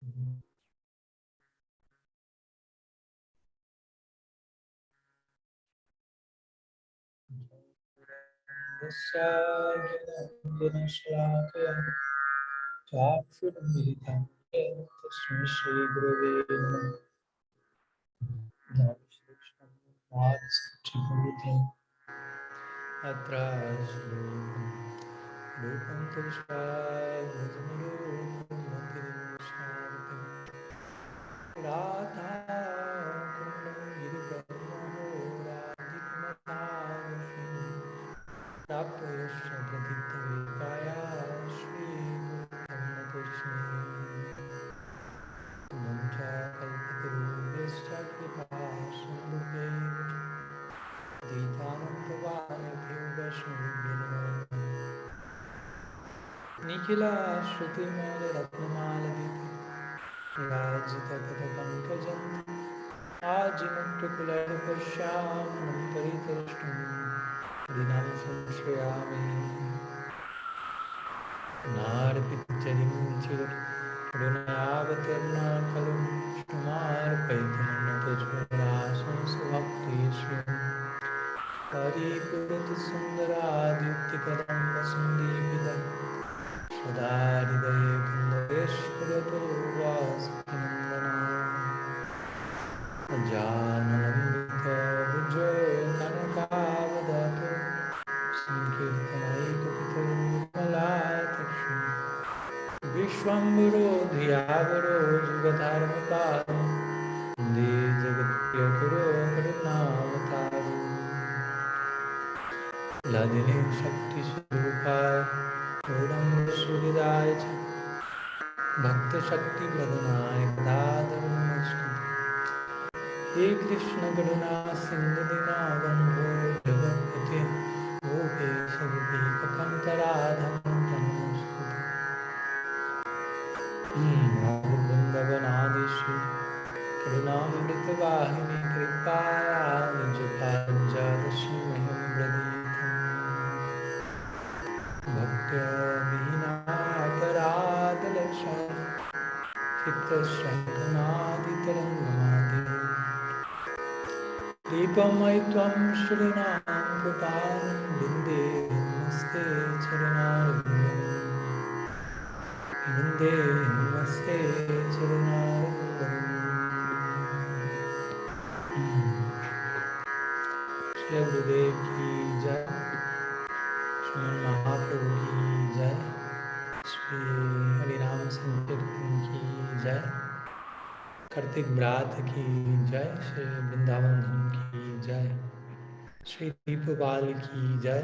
Shri Nikhila Shruti Mala Ratnamala Diti Rajita Tata Pankajam Ajinuktukular Pasyamanam Paritarashtam Dinam Samshrayami Narpityadim Chir Runayavatarna Kalum Shtumar Paitanatachvarasam Svakti Shrim Paripurata Sundaradhyutikadamba Sandipidam Shadaridaye Kandaveshwarato Vasakinandana Ajanamita Bujo Kanakavadato Sankirtanaikapitaru Malayatakshi Vishwambaro Dhyavaro Jugadharmaparo Inde Jagatpiyakaro Karunavataru Ladini Shakti Swarupai Purnam Suridaya Bhakta Shakti Pradhanaya Gadadhar Namaskar He Krishna Karuna Sindhu Dinavandho Jagapati Gopesha Gopika Kanta Radha Kanta Namaskar Radha Vrindavanadi Shri Karunamrita Vahini Kripaya Nijapanja Dasimaham Braditam Bhaktya Vina Aparad Lakshaya Chitta Shakanadi Tarangamadi Dipamai Tvam Shrinam Prapanam Binde Namaste Charanarvindam Binde Namaste Charanarvindam Shri Gurudev Ki Jai Sriman Mahaprabhu Ki Jai Shri Harinam Sankirtan Ki Jai Kartik Brat Ki Jai Shri Vrindavan Dham Ki Jai Sri Dipavali Ki Jai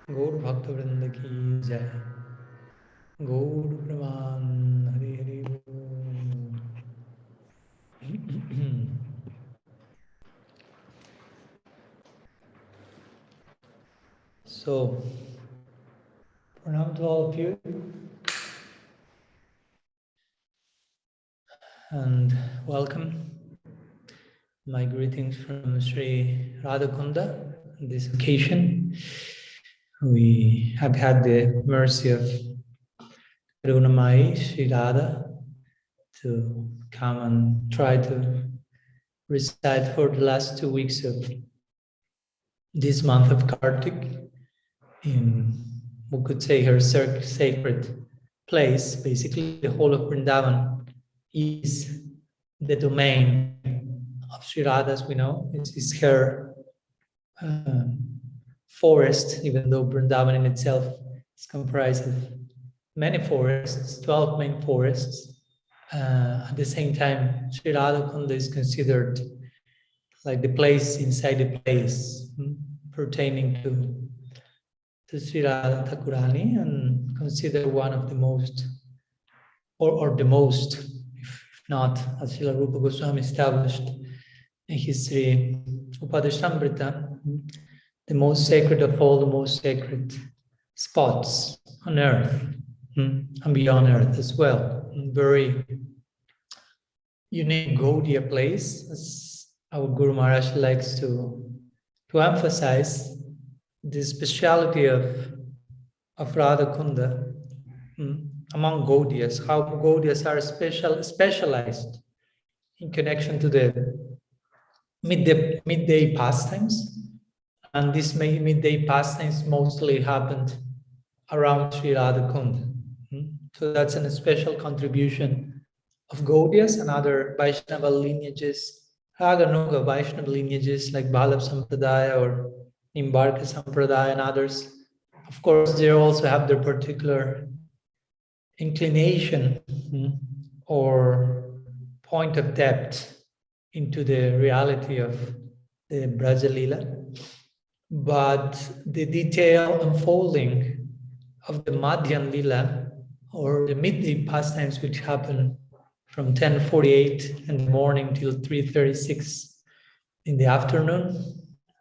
Gaur Bhakta Vrinda Ki Jai Gaur Praman Hari Hari Bol. So, pranam to all of you and welcome. My greetings from Sri Radha-kunda. On this occasion, we have had the mercy of Karunamai Sri Radha to come and try to recite for the last 2 weeks of this month of Kartik in, we could say, her sacred place. Basically, the whole of Vrindavan is the domain of Sri Radha, as we know. It's her forest, even though Vrindavan in itself is comprised of many forests, 12 main forests. At the same time, Sri Radha-kunda is considered like the place inside the place, pertaining to Sri Radha Thakurani, and considered one of the most, or the most, if not, as Srila Rupa Goswami established in his Sri Upadeshamrita, the most sacred of all the most sacred spots on earth, and beyond earth as well. Very unique Gaudiya place, as our Guru Maharaj likes to emphasize the speciality of Radha-kunda, among Gaudiyas, how Gaudiyas are specialized in connection to the midday pastimes. And these midday pastimes mostly happened around Sri Radha-kunda. So that's a special contribution of Gaudiyas and other Vaishnava lineages, Raganuga Vaishnava lineages like Ballabh Sampradaya or Nimbarka Sampradaya and others. Of course, they also have their particular inclination or point of depth into the reality of the Braja Lila. But the detailed unfolding of the Madhyan Lila or the midday pastimes, which happen from 10:48 in the morning till 3:36 in the afternoon,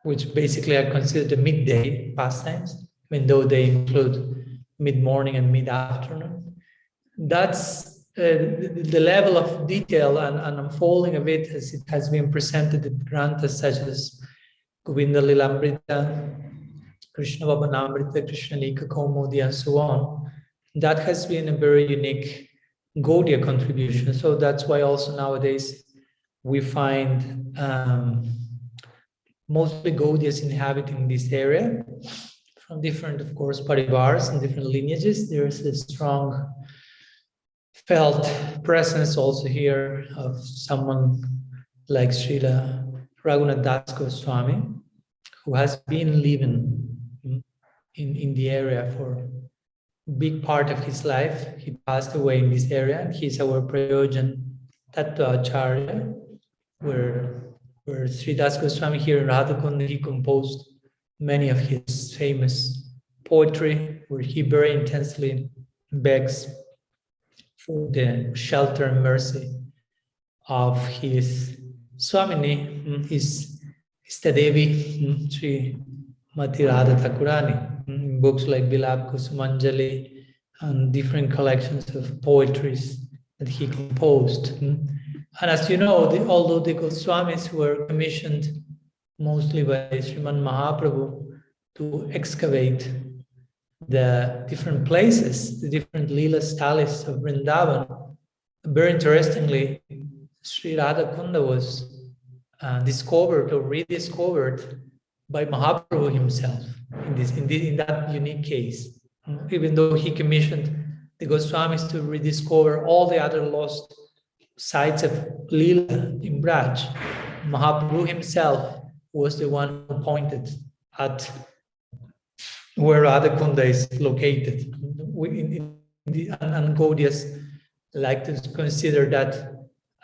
which basically are considered the midday pastimes, even though they include mid-morning and mid-afternoon. That's the level of detail and unfolding of it as it has been presented in granthas such as Govinda Lilamrita, Krishna Vabanamrita, Krishna Lika Kaumudi, and so on. That has been a very unique Gaudiya contribution. So that's why also nowadays we find mostly Gaudiyas inhabiting this area from different, of course, parivars and different lineages. There's a strong felt presence also here of someone like Srila Raghunath Das Goswami, who has been living in the area for a big part of his life. He passed away in this area, and he's our Prayojan Tattva Acharya, where Sri Das Goswami here in Radha-kunda, he composed many of his famous poetry, where he very intensely begs for the shelter and mercy of his Swamini, his Istadevi, Sri Mati Radha Thakurani, in books like Bilab Kusumanjali and different collections of poetries that he composed. And as you know, although the Goswamis were commissioned mostly by Sriman Mahaprabhu to excavate the different places, the different Leela Stalis of Vrindavan, very interestingly, Sri Radha-kunda was discovered or rediscovered by Mahaprabhu himself in that unique case. Even though he commissioned the Goswamis to rediscover all the other lost sites of Leela in Braj, Mahaprabhu himself was the one who pointed at where Radha-kunda is located. And Gaudiyas like to consider that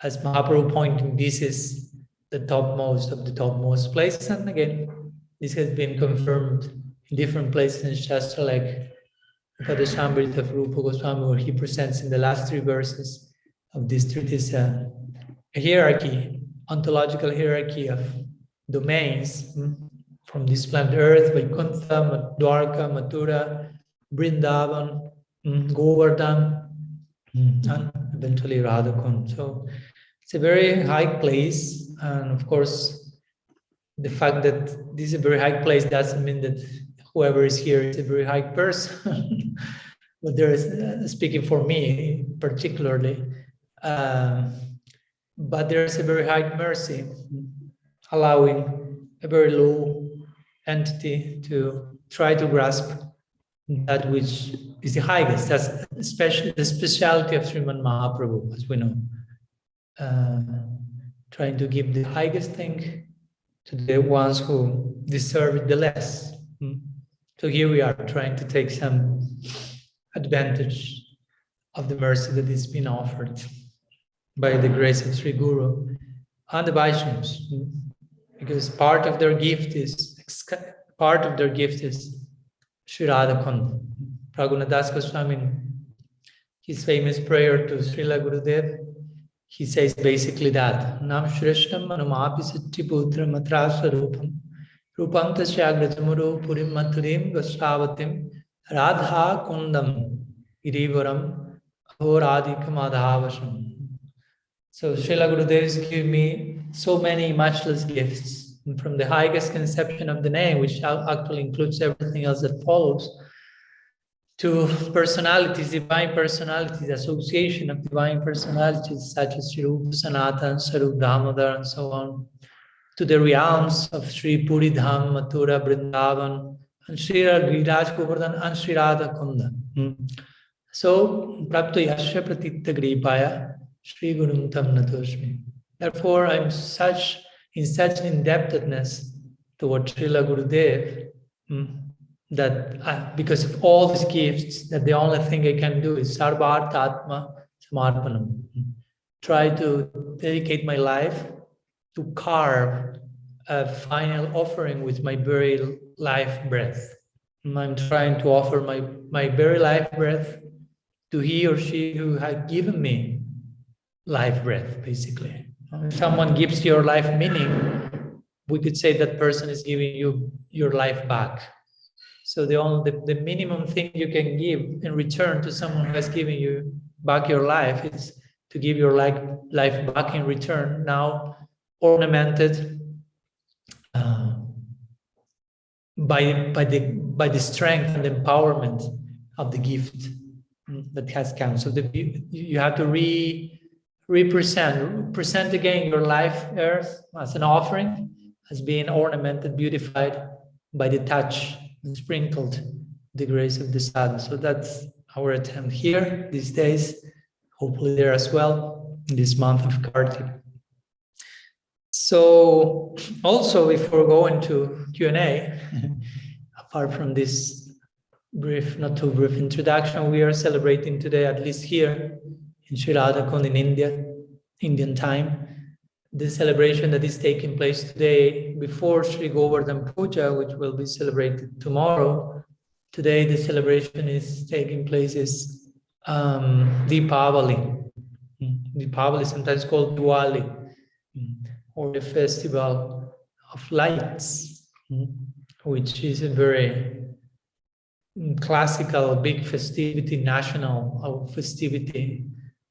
as Mahaprabhu pointing, this is the topmost of the topmost places. And again, this has been confirmed in different places in Shastra, like Padashamrita of Rupa Goswami, where he presents in the last three verses of this treatise a hierarchy, ontological hierarchy of domains from this planet Earth, Vaikuntha, Dwarka, Mathura, Vrindavan, Govardhan, and eventually Radha-kunda. So it's a very high place, and of course, the fact that this is a very high place doesn't mean that whoever is here is a very high person. But there is, speaking for me particularly, but there is a very high mercy, allowing a very low entity to try to grasp that which is the highest. That's especially the speciality of Sriman Mahaprabhu, as we know. Trying to give the highest thing to the ones who deserve it the less. So here we are trying to take some advantage of the mercy that is being offered by the grace of Sri Guru and the Vaishnavas, because part of their gift is Sri Radha-kunda. Raghunath Das Goswami, his famous prayer to Srila Gurudev, he says basically that Nam Shrishtam Anumapi Satchiputra Matrasa Rupam Rupam Tasyagratamuru Purim Maturim Gosravatim Radha Kundam Irivaram Ahoradikam Adhavasam. So Srila Gurudev give me so many matchless gifts, from the highest conception of the name, which actually includes everything else that follows, to personalities, divine personalities, association of divine personalities such as Sri Rupa, Sanatana, Sarup Damodar, and so on, to the realms of Sri Puri Dham, Mathura, Vrindavan, and Sri Giriraj Govardhan and Sri Radha-kunda. So, Prapto Yasya Pratitta Gripaya, Sri Gurum Tam Natosmi. Therefore, I'm in such indebtedness toward Srila Gurudev that because of all these gifts, that the only thing I can do is Sarvartha Atma Samarpanam. Try to dedicate my life to carve a final offering with my very life breath. I'm trying to offer my very life breath to he or she who had given me life breath, basically. If someone gives your life meaning, we could say that person is giving you your life back. So the minimum thing you can give in return to someone who has given you back your life is to give your life back in return, now ornamented by the strength and empowerment of the gift that has come. So you have to present again your life earth as an offering, as being ornamented, beautified by the touch and sprinkled the grace of the sadhu. So that's our attempt here these days, hopefully there as well in this month of Kartik. So also, before going to Q&A, apart from this brief, not too brief introduction, we are celebrating today, at least here in Sri Radha-kunda in India, Indian time, the celebration that is taking place today before Sri Govardhan Puja, which will be celebrated tomorrow. Today, the celebration is taking place is Dipavali. Dipavali, sometimes called Diwali, or the festival of lights, which is a very classical, big festivity, national festivity,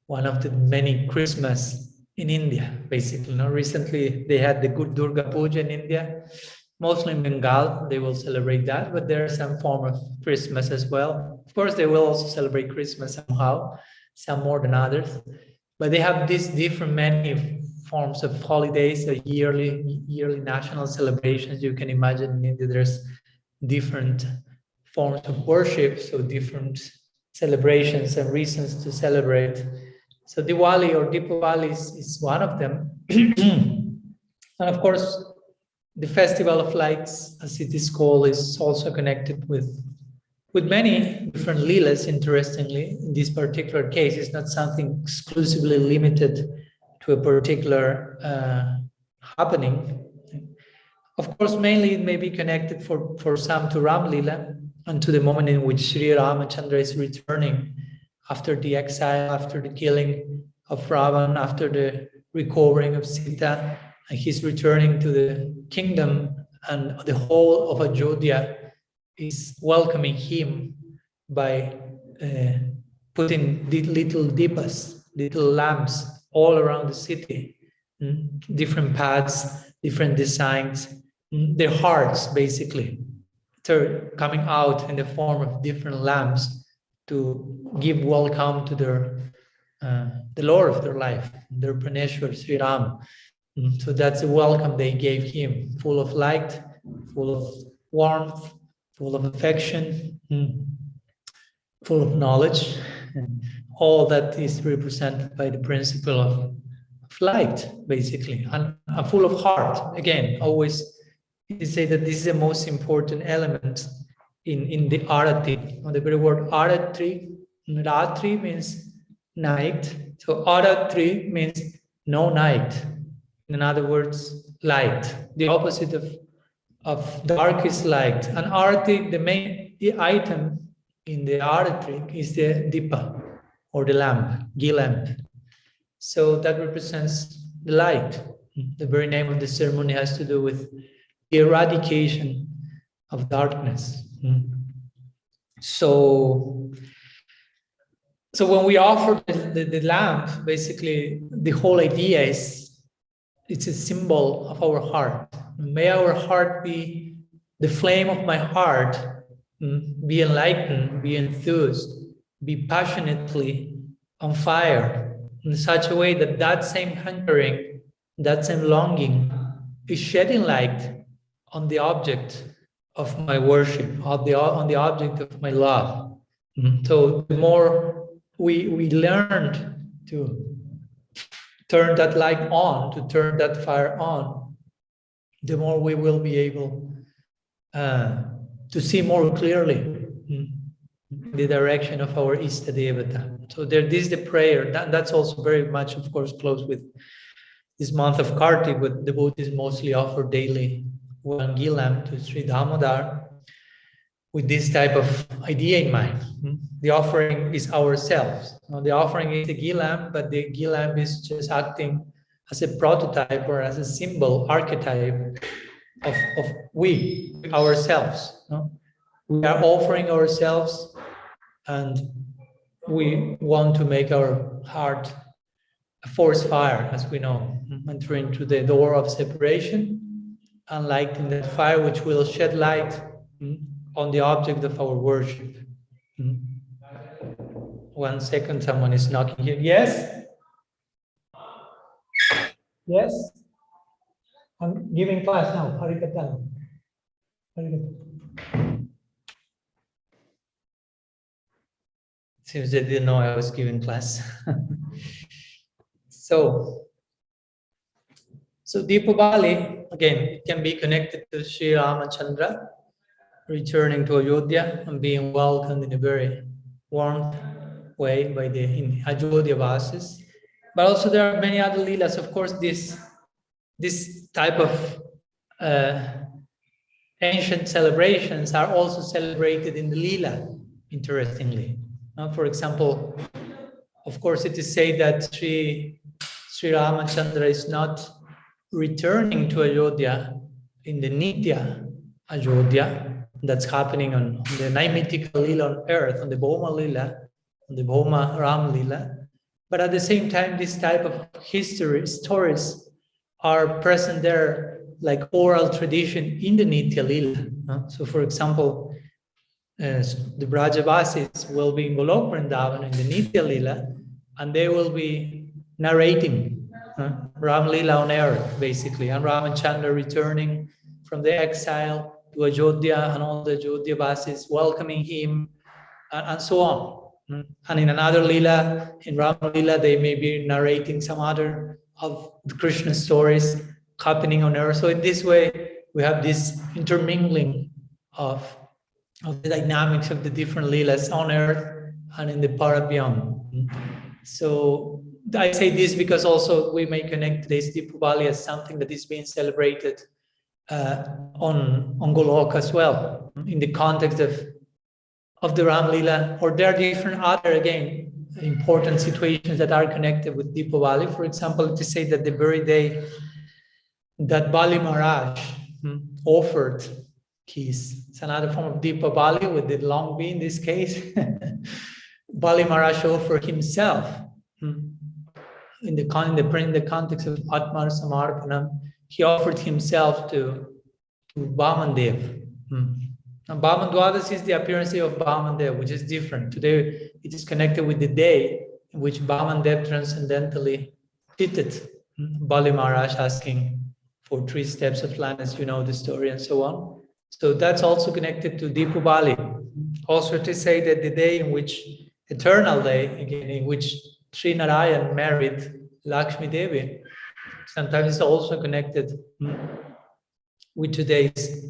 one of the many Christmas in India, basically. Now, recently, they had the good Durga Puja in India, mostly in Bengal, they will celebrate that, but there's some form of Christmas as well. Of course, they will also celebrate Christmas somehow, some more than others, but they have these different many forms of holidays, yearly national celebrations. You can imagine in India, there's different forms of worship, so different celebrations and reasons to celebrate. So Diwali or Dipavali is one of them. And of course, the Festival of Lights, as it is called, is also connected with many different leelas, interestingly. In this particular case, it's not something exclusively limited to a particular happening. Of course, mainly it may be connected for some to Ram Lila and to the moment in which Sri Ramachandra is returning after the exile, after the killing of Ravan, after the recovering of Sita, and he's returning to the kingdom, and the whole of Ajodhya is welcoming him by putting little dipas, little lamps all around the city, different paths, different designs, their hearts basically, they're coming out in the form of different lamps to give welcome to the Lord of their life, their Praneshwar Sri Ram. So that's a welcome they gave him, full of light, full of warmth, full of affection, full of knowledge, all that is represented by the principle of light, basically, and full of heart. Again, always you say that this is the most important element in the arati. The very word aratri, ratri means night. So aratri means no night. In other words, light. The opposite of dark is light. And arati, the item in the aratri is the dipa, or the lamp, ghee lamp. So that represents the light. The very name of the ceremony has to do with the eradication of darkness. So when we offer the lamp, basically the whole idea is it's a symbol of our heart. May our heart be, the flame of my heart be enlightened, be enthused, be passionately on fire in such a way that that same hankering, that same longing is shedding light on the object of my worship, on the object of my love. So the more we learn to turn that light on, to turn that fire on, the more we will be able to see more clearly the direction of our Istadevata. So this is the prayer. That's also very much, of course, close with this month of Kartik, but devotees mostly offer daily one gilam to Sri Damodar with this type of idea in mind. The offering is ourselves. Now, the offering is the gilam, but the gilam is just acting as a prototype or as a symbol, archetype of we, ourselves. No? We are offering ourselves, and we want to make our heart a forest fire, as we know, entering through the door of separation and lighting that fire which will shed light on the object of our worship. 1 second, someone is knocking here. Yes? Yes? I'm giving class now. Harikatan. Seems they didn't know I was giving class. So Dipavali, again, it can be connected to Sri Ramachandra returning to Ayodhya and being welcomed in a very warm way by the Ayodhya Vasis. But also there are many other leelas. Of course, this type of ancient celebrations are also celebrated in the leela, interestingly. For example, of course, it is said that Sri Ramachandra is not returning to Ayodhya in the Nitya Ayodhya that's happening on the Naimitika Leela on earth, on the Bhoma Leela, on the Bhoma Ram Leela. But at the same time, this type of stories are present there like oral tradition in the Nitya Leela. So for example, the Brajavasis will be in Golok Vrindavan in the Nitya Leela, and they will be narrating Ram Leela on earth, basically, and Ramachandra returning from the exile to Ayodhya, and all the Ayodhya Vasis welcoming him, and so on. And in another Leela, in Ram Leela, they may be narrating some other of the Krishna stories happening on earth. So in this way, we have this intermingling of the dynamics of the different Leelas on earth and in the Parabhyam. So I say this because also we may connect today's Dipavali as something that is being celebrated on Golok as well, in the context of the Ram Leela, or there are different other, again, important situations that are connected with Dipavali. For example, to say that the very day that Bali Maharaj offered it's another form of Dipavali with the long B in this case. Bali Maharaj offered himself in the context of Atmar Samarpanam. He offered himself to Vamandev. And Vaman Dwadas is the appearance of Vamandev, which is different. Today, it is connected with the day in which Vamandev transcendentally treated Bali Maharaj, asking for 3 steps of land, as you know the story, and so on. So that's also connected to Dipavali. Also to say that the day in which, eternal day, again, in which Sri Narayan married Lakshmi Devi, sometimes it's also connected with today's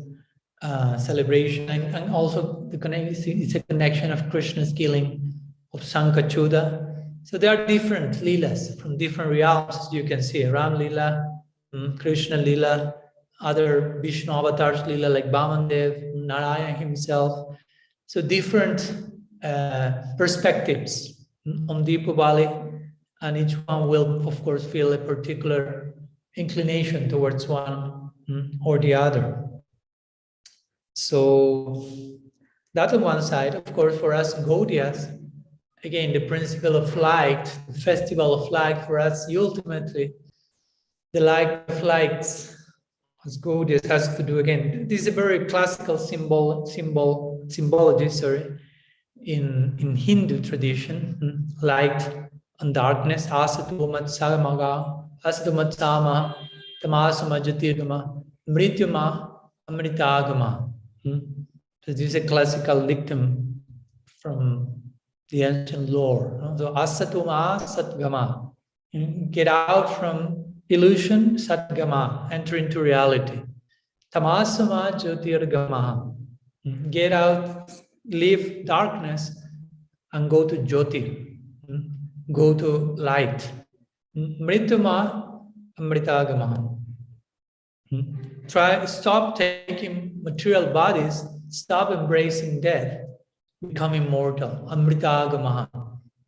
celebration, and also it's a connection of Krishna's killing of Sankachuda. So there are different leelas from different realms, as you can see. Ram Leela, Krishna Leela, other Vishnu avatars Leela like Vamandev, Narayan himself. So different perspectives on Dipavali, and each one will, of course, feel a particular inclination towards one or the other. So that's on one side. Of course, for us Gaudiyas, again, the principle of light, the festival of light for us, ultimately, the light of lights, as Gaudiyas has to do, again, this is a very classical symbol symbology, sorry, in Hindu tradition, light and darkness, asatuma sagamaga, asatuma sama, tamasuma jyotirgama, mrityuma amritagama. So this is a classical dictum from the ancient lore. So asatuma satgama, get out from illusion, satgama, enter into reality. Tamasama jyotirgama, get out, leave darkness and go to jyoti, go to light. Mrituma amritagama. Stop taking material bodies, stop embracing death, become immortal. Amritagama.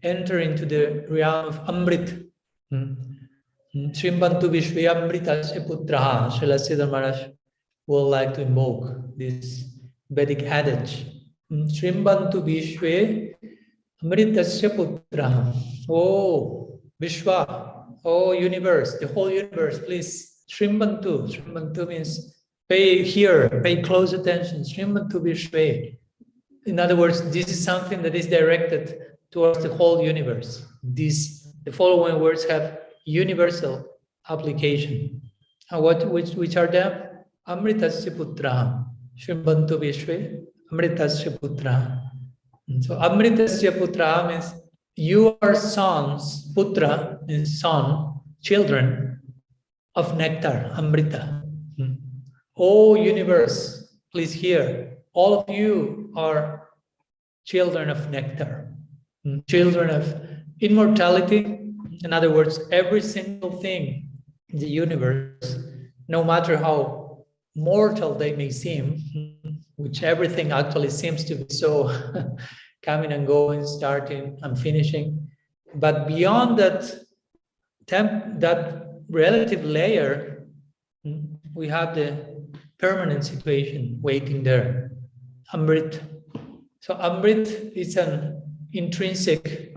Enter into the realm of Amrit. Shrimbantu Vishwe Amritasya Putraha. Srila Siddhar Maharaj would like to invoke this Vedic adage. Shrimbantu Vishwe Amritasya Putraha. Oh, Vishwa, oh universe, the whole universe, please. Shrimbantu. Shrimbantu means pay here, pay close attention. Shrimbantu Vishwe. In other words, this is something that is directed towards the whole universe. The following words have universal application. And which are them? Amritasya Putraha. Shrimbantu Vishwe, Amritasya Putraha. So Amritasya Putraha means you are sons, Putra means son, children of nectar, Amrita. Oh universe, please hear, all of you are children of nectar, children of immortality. In other words, every single thing in the universe, no matter how mortal they may seem, which everything actually seems to be so coming and going, starting and finishing. But beyond that relative layer, we have the permanent situation waiting there, Amrit. So Amrit is an intrinsic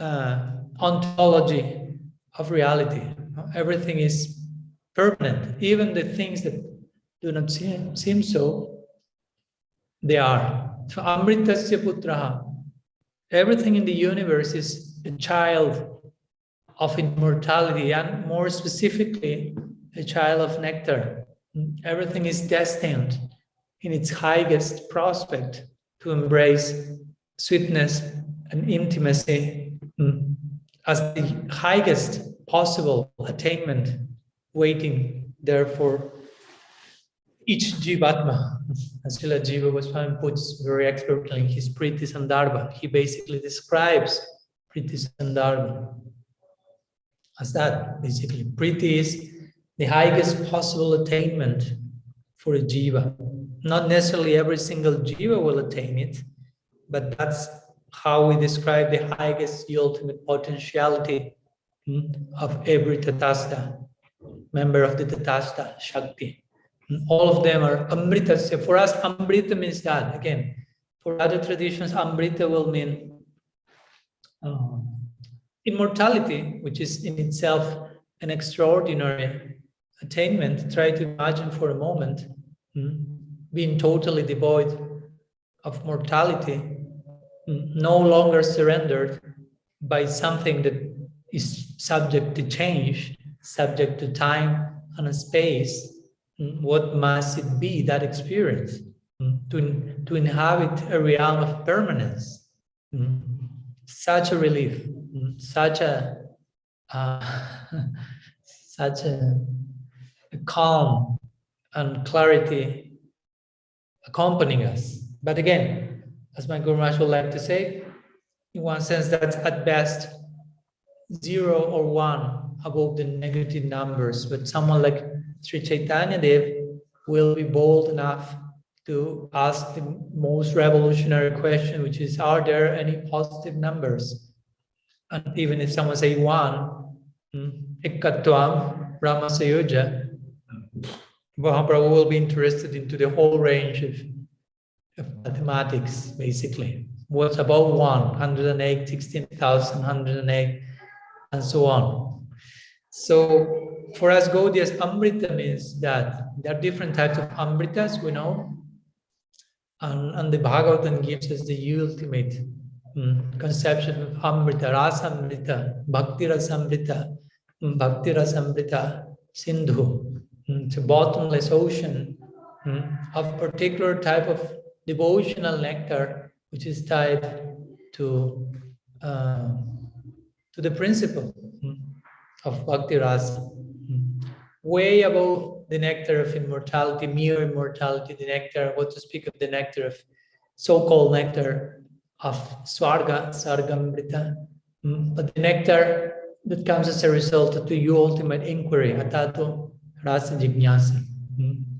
ontology of reality. Everything is permanent. Even the things that do not seem so, they are. So Amritasya Putraha. Everything in the universe is a child of immortality, and more specifically, a child of nectar. Everything is destined in its highest prospect to embrace sweetness and intimacy as the highest possible attainment, waiting there for each Jivatma. As Srila Jiva Goswami puts very expertly in his Priti Sandarbha, he basically describes Priti Sandarbha as that, basically. Priti is the highest possible attainment for a Jiva. Not necessarily every single Jiva will attain it, but that's how we describe the highest, the ultimate potentiality of every Tatastha, member of the Tatastha Shakti. All of them are Amritasya. For us, Amrita means that. Again, for other traditions, Amrita will mean immortality, which is in itself an extraordinary attainment. Try to imagine for a moment being totally devoid of mortality, no longer surrendered by something that is subject to change, subject to time and space. What must it be, that experience, to inhabit a realm of permanence? Such a relief, such a calm and clarity accompanying us. But again, as my Guru Maharaj would like to say, in one sense, that's at best 0 or 1 above the negative numbers. But someone like Sri Chaitanya Dev will be bold enough to ask the most revolutionary question, which is, are there any positive numbers? And even if someone say 1, Ekkatvam, Brahma Sayuja, Mahaprabhu will be interested into the whole range of mathematics, basically. What's above 1, 108, 16,000, 108, and so on. So for us Gaudias, Amrita means that there are different types of Amritas, we know. And the Bhagavatam gives us the ultimate conception of Amrita, Rasamrita, Bhakti Rasamrita, Bhakti Rasamrita, Sindhu. It's a bottomless ocean of particular type of devotional nectar, which is tied to the principle of Bhakti Rasa. Way above the nectar of immortality, mere immortality, the nectar, what to speak of the nectar of so-called nectar of Swarga, Sargamrita, but the nectar that comes as a result of the ultimate inquiry, Atato Rasa Jignasa,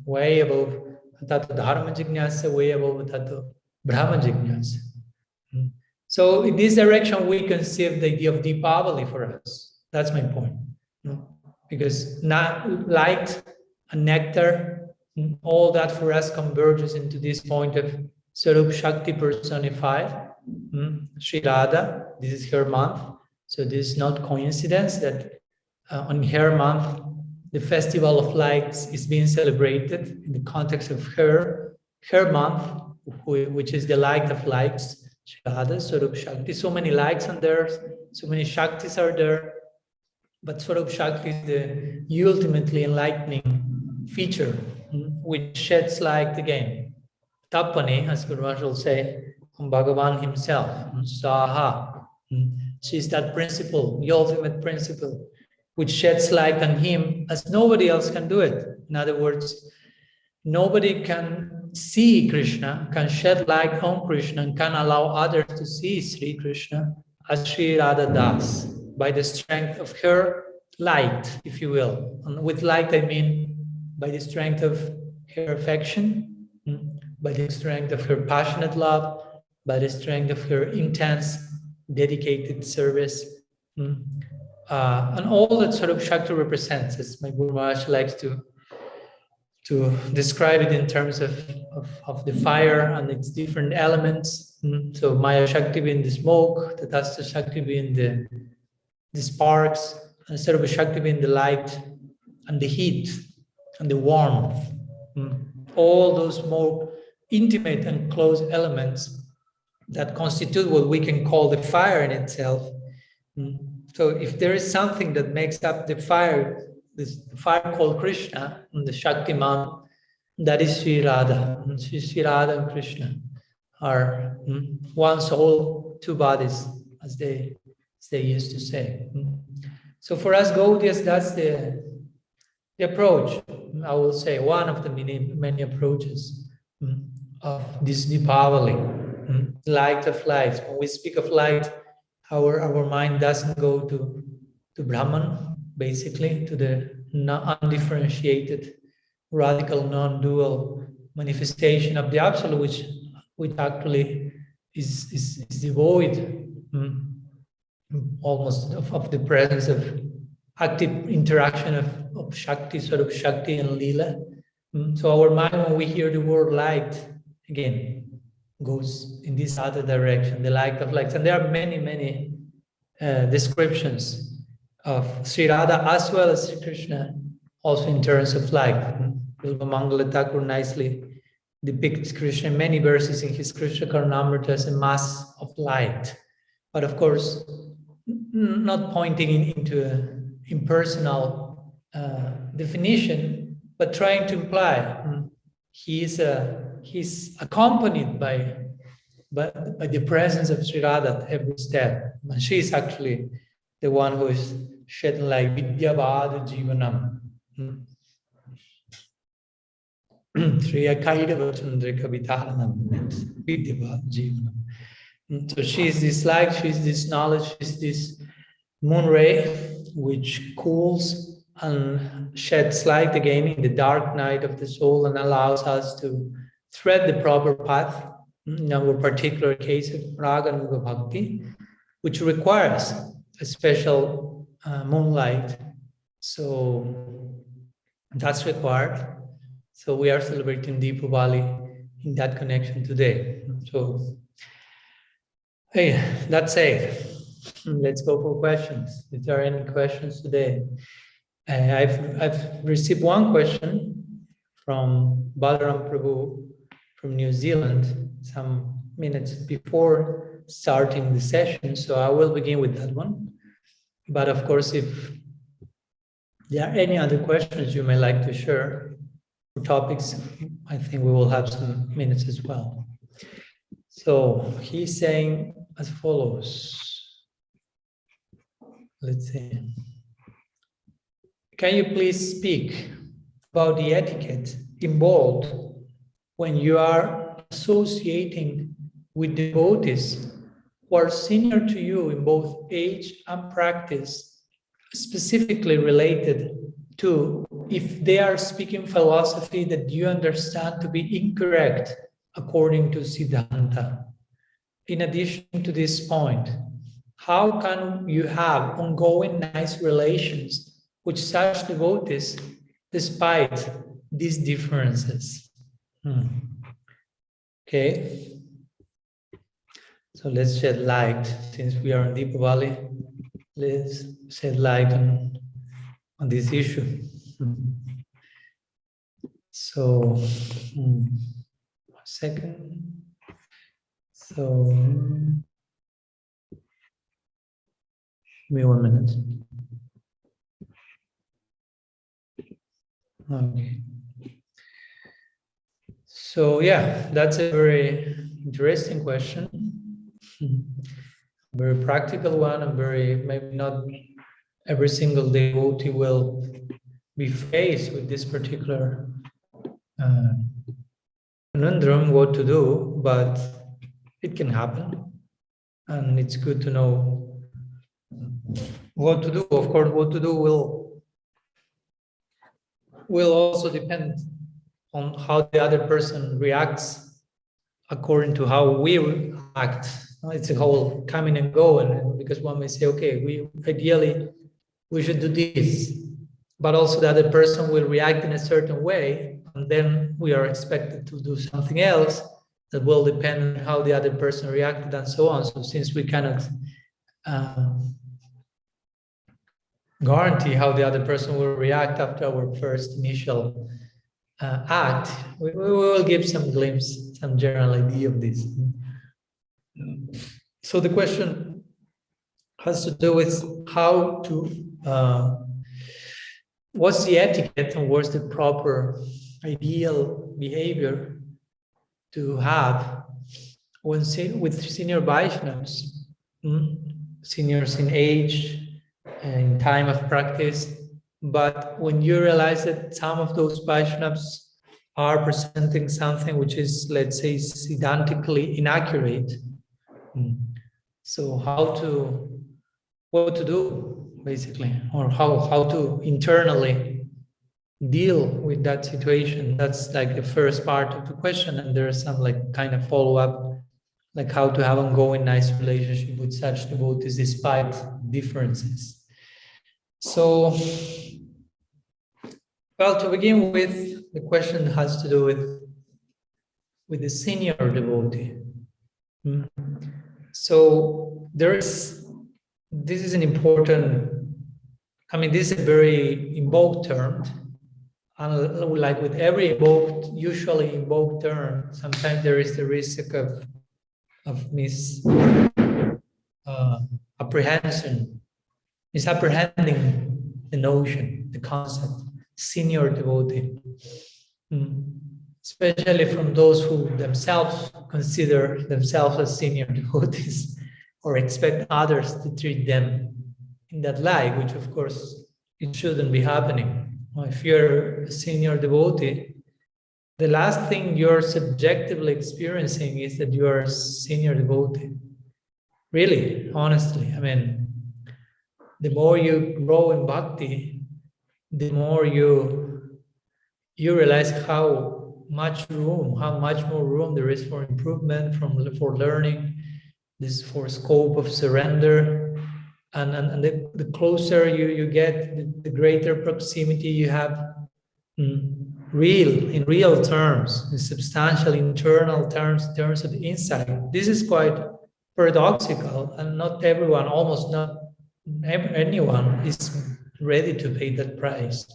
way above Atato Dharma Jignasa, way above Atato Brahma Jignasa. So in this direction, we conceive the idea of Dipavali for us. That's my point. Because not light and nectar, all that for us converges into this point of Sarup Shakti personified. Sri Radha, this is her month. So this is not coincidence that on her month, the Festival of Lights is being celebrated in the context of her month, which is the light of lights, Sri Radha, Sarup Shakti. So many lights on there, so many Shaktis are there. But Swarup Shakti is the ultimately enlightening feature, which sheds light again. Tapani, as Guru Maharaj will say, on Bhagavan himself, Saha. She's that principle, the ultimate principle, which sheds light on him as nobody else can do it. In other words, nobody can see Krishna, can shed light on Krishna, and can allow others to see Sri Krishna as Sri Radha does, by the strength of her light, if you will. And with light, I mean by the strength of her affection, by the strength of her passionate love, by the strength of her intense, dedicated service, and all that sort of Shakti represents, as my Guru Maharaj likes to describe it in terms of the fire and its different elements. So Maya Shakti being the smoke, Tatastha Shakti being the sparks, and Sarva Shakti being the light and the heat and the warmth. All those more intimate and close elements that constitute what we can call the fire in itself. So if there is something that makes up the fire, this fire called Krishna, the Shaktiman, that is Sri Radha. Sri Radha and Krishna are one soul, two bodies, as they used to say. So for us Gaudias, that's the approach, I will say, one of the many approaches of this Dipavali, light of light. When we speak of light, our mind doesn't go to Brahman, basically, to the undifferentiated, radical, non-dual manifestation of the Absolute, which actually is devoid almost of the presence of active interaction of Shakti, sort of Shakti and Lila. So our mind, when we hear the word light, again, goes in this other direction, the light of light. And there are many descriptions of Sri Radha as well as Sri Krishna, also in terms of light. Mangalacarana nicely depicts Krishna in many verses in his Krishna Karnamrita as a mass of light. But of course, not pointing into an impersonal definition, but trying to imply he's accompanied by the presence of Sri Radha at every step. And she is actually the one who is shedding light, Vidyavad Jivanam. Triya Kaidava Chandrika Vitaranam, Vidyavad Jivanam. So she is this light, she is this knowledge, she is this moon ray which cools and sheds light again in the dark night of the soul and allows us to thread the proper path, in our particular case of Raga and Yuga Bhakti, which requires a special moonlight. So that's required. So we are celebrating Dipavali in that connection today. So, hey, that's it. Let's go for questions. If there are any questions today. I've received one question from Balaram Prabhu from New Zealand some minutes before starting the session, so I will begin with that one. But of course, if there are any other questions you may like to share or topics, I think we will have some minutes as well. So he's saying as follows. Let's see. Can you please speak about the etiquette involved when you are associating with devotees who are senior to you in both age and practice, specifically related to if they are speaking philosophy that you understand to be incorrect according to Siddhanta? In addition to this point, how can you have ongoing nice relations with such devotees despite these differences? Okay, so let's shed light. Since we are in Dipavali, let's shed light on this issue. So, 1 second. So, give me 1 minute. Okay. So yeah, that's a very interesting question. Very practical one, and very, maybe not every single devotee will be faced with this particular conundrum, what to do, but it can happen. And it's good to know what to do. Of course, what to do will also depend on how the other person reacts according to how we act. It's a whole coming and go, and because one may say, okay, ideally we should do this, but also the other person will react in a certain way, and then we are expected to do something else that will depend on how the other person reacted and so on. So since we cannot guarantee how the other person will react after our first initial act, we will give some glimpse, some general idea of this. So the question has to do with how to, what's the etiquette and what's the proper ideal behavior to have when with senior Vaishnavas, seniors in age and time of practice. But when you realize that some of those Vaishnavas are presenting something which is, let's say, siddhantically inaccurate, so what to do, basically, or how to internally deal with that situation. That's like the first part of the question, and there's some like kind of follow-up, like how to have ongoing nice relationship with such devotees despite differences. So, well, to begin with, the question has to do with the senior devotee. So this is an important, I mean, this is a very invoked term. And like with every usually invoked term, sometimes there is the risk of misapprehending the notion, the concept, senior devotee. Especially from those who themselves consider themselves as senior devotees or expect others to treat them in that light, which of course it shouldn't be happening. If you're a senior devotee, the last thing you're subjectively experiencing is that you are a senior devotee. Really, honestly, I mean, the more you grow in bhakti, the more you realize how much more room there is for improvement, for learning, this for scope of surrender, and the closer you get, the greater proximity you have in real terms, in substantial internal terms of insight. This is quite paradoxical, and not everyone, almost not anyone, is ready to pay that price.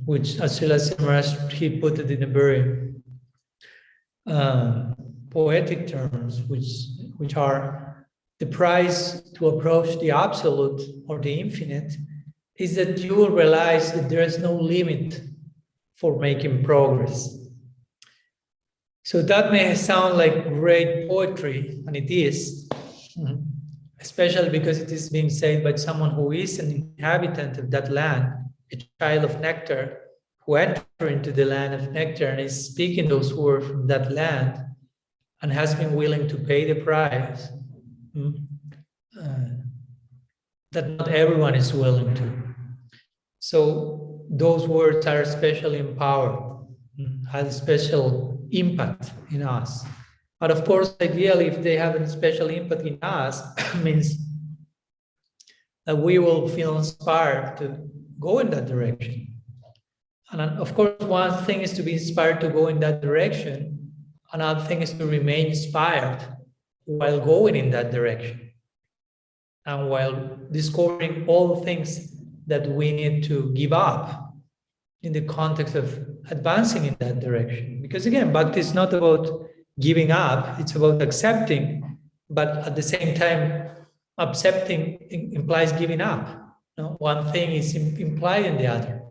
Which, as Srila Maharaj, he put it in a very poetic terms, which are the price to approach the absolute or the infinite, is that you will realize that there is no limit for making progress. So that may sound like great poetry, and it is, especially because it is being said by someone who is an inhabitant of that land, a child of nectar, who entered into the land of nectar and is speaking those words from that land and has been willing to pay the price that not everyone is willing to. So those words are especially empowered, have a special impact in us. But of course, ideally, if they have a special impact in us, means that we will feel inspired to go in that direction. And of course, one thing is to be inspired to go in that direction. Another thing is to remain inspired while going in that direction and while discovering all the things that we need to give up in the context of advancing in that direction. Because again, bhakti is not about giving up, it's about accepting, but at the same time, accepting implies giving up. One thing is implied in the other.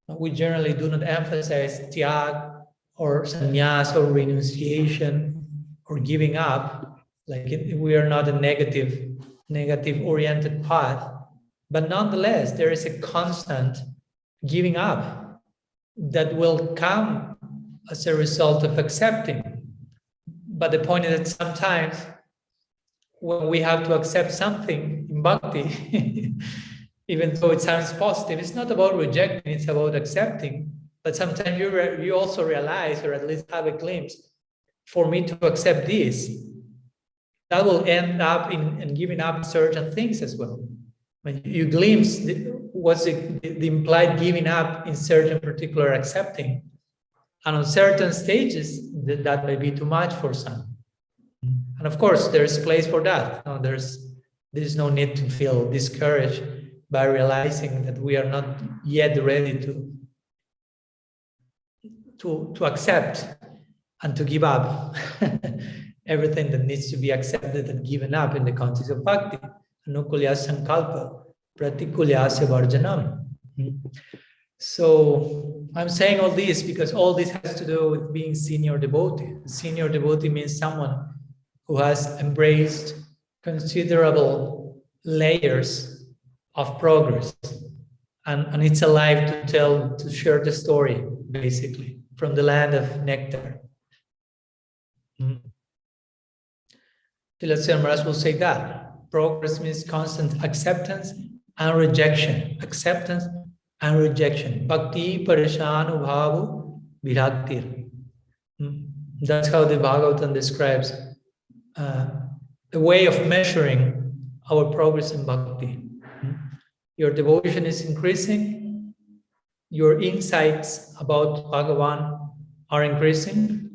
We generally do not emphasize tyag or sannyas or renunciation or giving up, like we are not a negative oriented path, but nonetheless, there is a constant giving up that will come as a result of accepting. But the point is that sometimes when we have to accept something in bhakti, even though it sounds positive, it's not about rejecting, it's about accepting. But sometimes you also realize, or at least have a glimpse, for me to accept this, that will end up in giving up certain things as well. When you glimpse what's the implied giving up in certain particular accepting, and on certain stages, that may be too much for some. And of course, there's place for that. There's no need to feel discouraged by realizing that we are not yet ready to accept and to give up everything that needs to be accepted and given up in the context of bhakti. Anukulya sankalpa, pratikulya varjanam. So I'm saying all this because all this has to do with being senior devotee. Senior devotee means someone who has embraced considerable layers of progress, and it's alive to share the story, basically, from the land of nectar. Tilasya Maharaj will say that progress means constant acceptance and rejection. Acceptance and rejection. Bhakti parishanu bhavu viraktir. That's how the Bhagavatam describes a way of measuring our progress in bhakti. Your devotion is increasing, your insights about Bhagavan are increasing,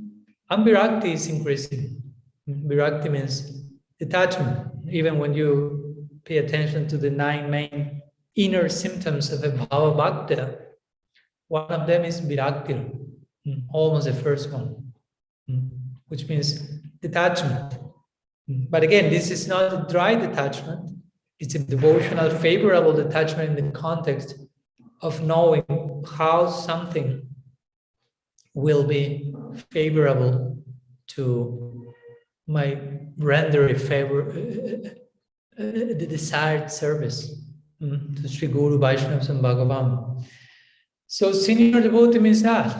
and Virakti is increasing. Virakti means detachment. Even when you pay attention to the 9 main inner symptoms of a Bhava Bhakta, one of them is Virakti, almost the first one, which means detachment. But again, this is not a dry detachment. It's a devotional, favorable detachment in the context of knowing how something will be favorable to my render a favor, the desired service to Sri Guru, Vaishnavas and Bhagavan. So senior devotee means that.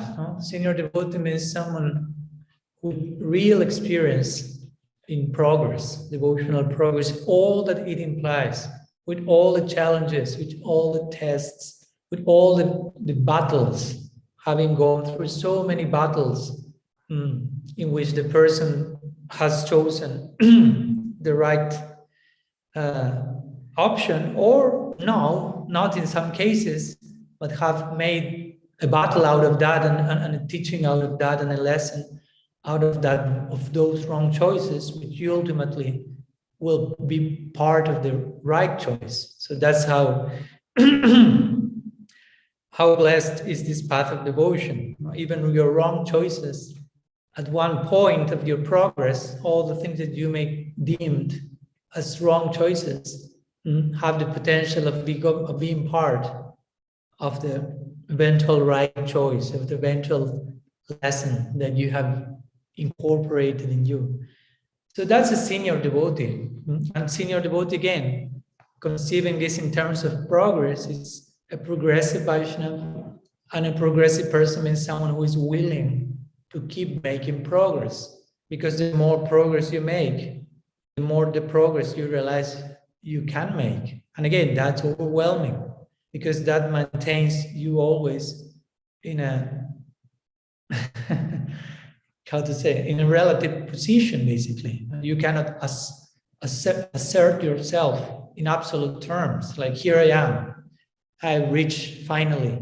Senior devotee means someone with real experience in progress, devotional progress, all that it implies, with all the challenges, with all the tests, with all the battles, having gone through so many battles in which the person has chosen the right option, or no, not in some cases, but have made a battle out of that and a teaching out of that and a lesson out of that, of those wrong choices, which ultimately will be part of the right choice. So that's how blessed is this path of devotion. Even your wrong choices at one point of your progress, all the things that you may deemed as wrong choices have the potential of being part of the eventual right choice, of the eventual lesson that you have incorporated in you. So that's a senior devotee. And senior devotee, again, conceiving this in terms of progress, is a progressive Vaishnava, and a progressive person means someone who is willing to keep making progress, because the more progress you make, the more the progress you realize you can make. And again, that's overwhelming, because that maintains you always in a how to say, in a relative position, basically. You cannot assert yourself in absolute terms, like, here I am, I reached finally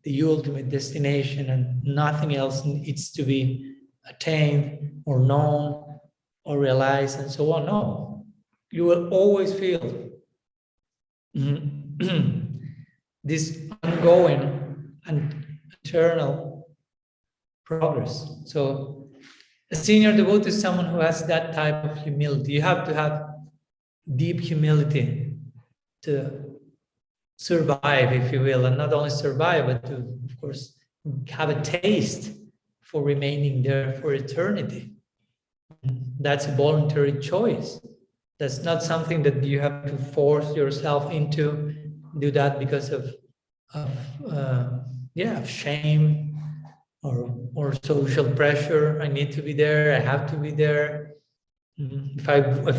the ultimate destination and nothing else needs to be attained or known or realized and so on. No, you will always feel this ongoing and eternal progress. So a senior devotee is someone who has that type of humility. You have to have deep humility to survive, if you will, and not only survive, but to, of course, have a taste for remaining there for eternity. That's a voluntary choice. That's not something that you have to force yourself into. Do that because of shame or social pressure. I need to be there. I have to be there. If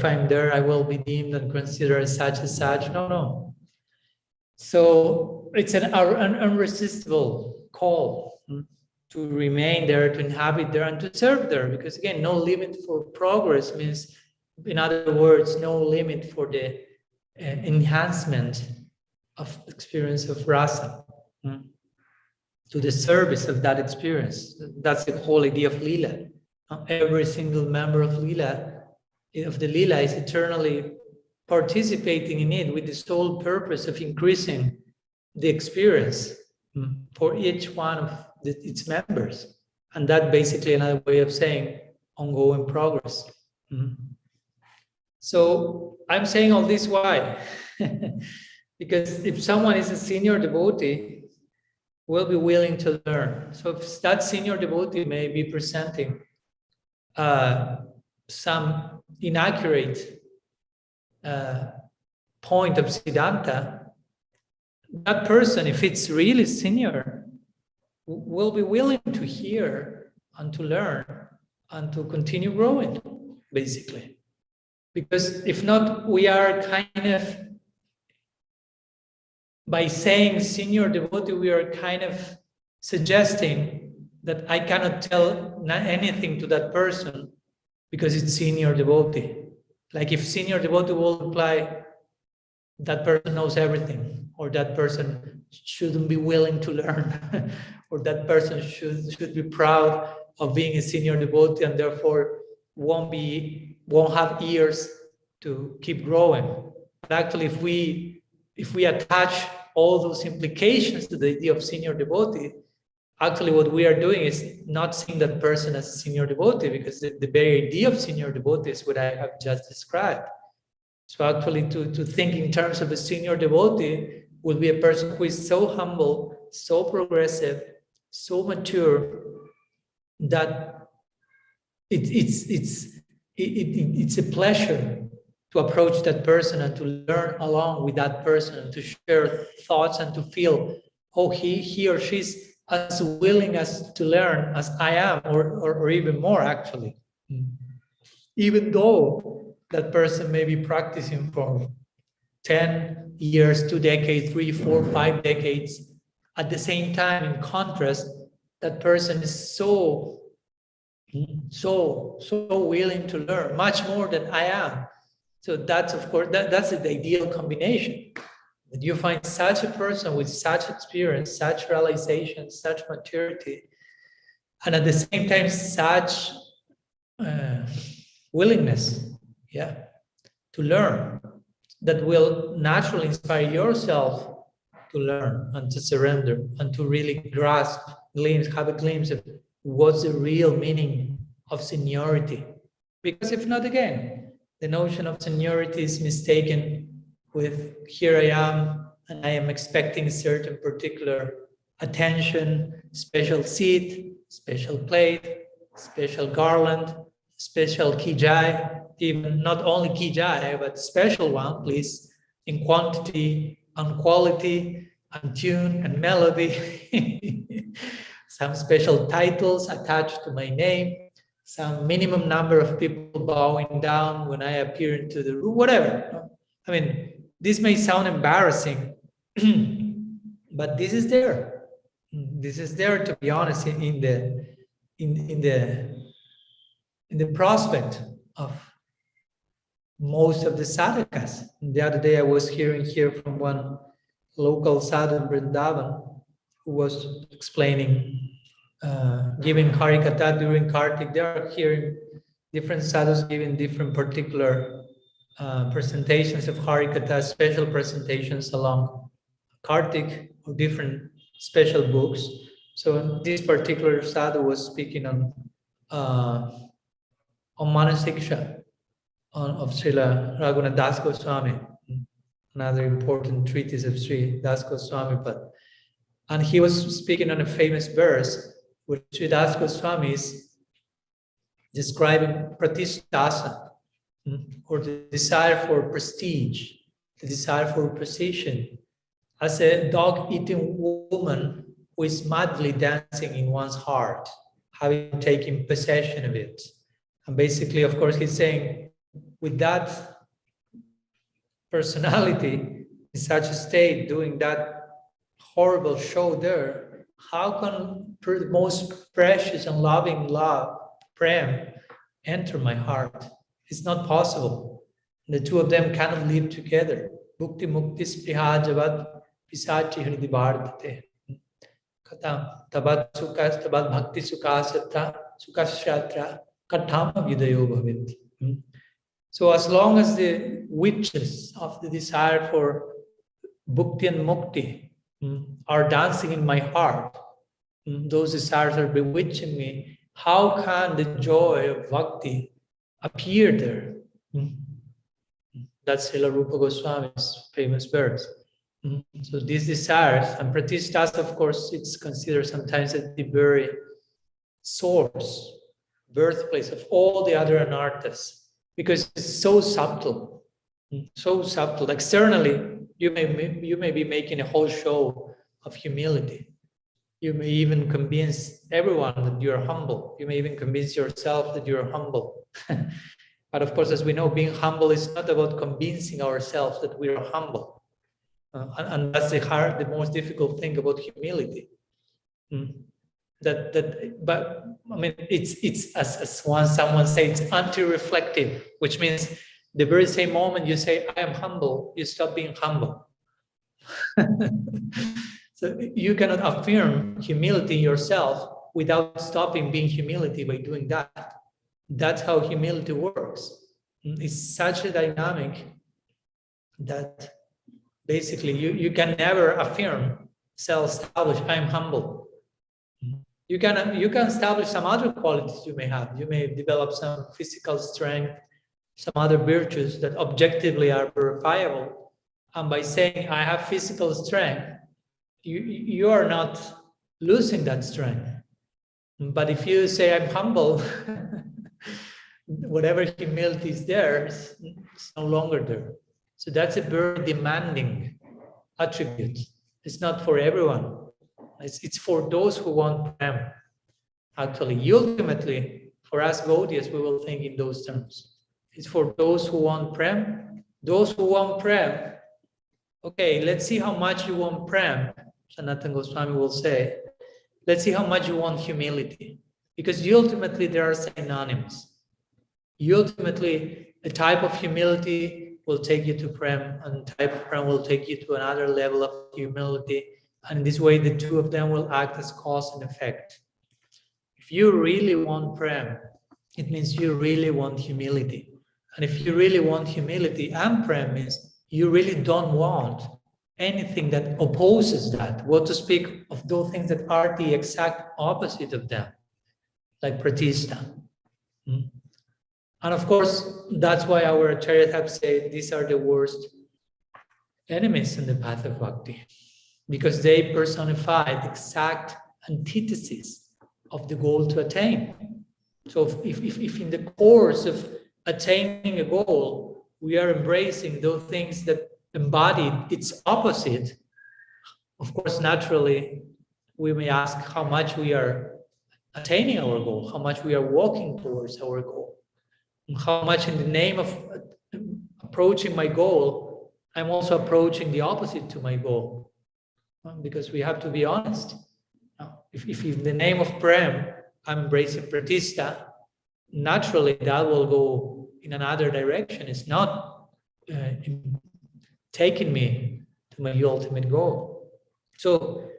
I'm there, I will be deemed and considered as such. No. So it's an unresistible call to remain there, to inhabit there, and to serve there. Because again, no limit for progress means, in other words, no limit for the enhancement of experience of rasa, to the service of that experience. That's the whole idea of lila. Every single member of the lila is eternally participating in it with the sole purpose of increasing the experience for each one of its members. And that basically another way of saying ongoing progress. So I'm saying all this why? Because if someone is a senior devotee, will be willing to learn. So if that senior devotee may be presenting some inaccurate point of Siddhanta, that person, if it's really senior, will be willing to hear and to learn and to continue growing, basically. Because if not, we are kind of, by saying senior devotee, we are kind of suggesting that I cannot tell anything to that person because it's senior devotee. Like if senior devotee will imply that person knows everything, or that person shouldn't be willing to learn, or that person should be proud of being a senior devotee and therefore won't have ears to keep growing. But actually, if we attach all those implications to the idea of senior devotee, actually what we are doing is not seeing that person as a senior devotee, because the very idea of senior devotee is what I have just described. So actually to think in terms of a senior devotee will be a person who is so humble, so progressive, so mature, that it's a pleasure to approach that person and to learn along with that person and to share thoughts and to feel, oh, he or she's as willing as to learn as I am, or even more actually. Even though that person may be practicing for 10 years, 2 decades, 3, 4, 5 decades, at the same time, in contrast, that person is so willing to learn, much more than I am. So that's, of course, that's the ideal combination. That you find such a person with such experience, such realization, such maturity, and at the same time, such willingness, to learn, that will naturally inspire yourself to learn and to surrender and to really have a glimpse of what's the real meaning of seniority. Because if not, again, the notion of seniority is mistaken with here I am and I am expecting certain particular attention, special seat, special plate, special garland, special kijai, even not only kijai, but special one, please, in quantity, and quality, and tune, and melody. Some special titles attached to my name, some minimum number of people bowing down when I appear into the room, whatever. I mean, this may sound embarrassing, but this is there. This is there, to be honest, in the prospect of most of the sadhakas. The other day I was hearing here from one local sadhu in Vrindavan who was explaining, giving Harikatha during Kartik. They are hearing different sadhus giving different particular presentations of Harikatha, special presentations along Kartik, or different special books. So this particular sadhu was speaking on Manasiksha of Srila Raghunath Das Goswami, another important treatise of Sri Das Goswami. And he was speaking on a famous verse where Sri Das Goswami is describing pratishtasa, or the desire for prestige, the desire for position, as a dog-eating woman who is madly dancing in one's heart, having taken possession of it. And basically, of course, he's saying, with that personality in such a state, doing that horrible show there, how can the most precious and loving love, prem, enter my heart? It's not possible. The two of them cannot live together. Bhukti mukti spriha javad pisachi hridi bhardate. Katam tabat sukas tabat bhakti sukasatra sukashatra katama vidayo bhavit. So as long as the witches of the desire for bhukti and mukti are dancing in my heart, those desires are bewitching me, how can the joy of bhakti appear there? That's Srila Rupa Goswami's famous verse. So these desires, and pratishtasa, of course, it's considered sometimes as the very source, birthplace of all the other anarthas, because it's so subtle, so subtle. Externally, you may be making a whole show of humility. You may even convince everyone that you're humble. You may even convince yourself that you're humble. But of course, as we know, being humble is not about convincing ourselves that we are humble. And that's the most difficult thing about humility. But I mean, it's as someone says, it's anti-reflective, which means the very same moment you say, I am humble, you stop being humble. So you cannot affirm humility yourself without stopping being humility by doing that. That's how humility works. It's such a dynamic that basically you can never affirm, self-establish, I'm humble. You can establish some other qualities you may have. You may develop some physical strength, some other virtues that objectively are verifiable. And by saying, I have physical strength, you are not losing that strength. But if you say, I'm humble, whatever humility is there, it's no longer there. So that's a very demanding attribute. It's not for everyone. It's for those who want prem. Actually, ultimately, for us Gaudias, we will think in those terms. It's for those who want prem. Those who want prem, okay, let's see how much you want prem. Sanatana Goswami will say, let's see how much you want humility. Because ultimately, they are synonymous. Ultimately, a type of humility will take you to prem, and type of prem will take you to another level of humility. And in this way, the two of them will act as cause and effect. If you really want prem, it means you really want humility. And if you really want humility and prem means you really don't want anything that opposes that. What to speak of those things that are the exact opposite of them, like pratishta. Mm. And of course, that's why our Acharyas have said these are the worst enemies in the path of bhakti, because they personify the exact antithesis of the goal to attain. So if in the course of attaining a goal, we are embracing those things that embody its opposite, of course, naturally, we may ask how much we are attaining our goal, how much we are walking towards our goal, and how much in the name of approaching my goal, I'm also approaching the opposite to my goal. Because we have to be honest. If in the name of Prem, I'm embracing Pratishta, naturally that will go in another direction. It's not taking me to my ultimate goal. So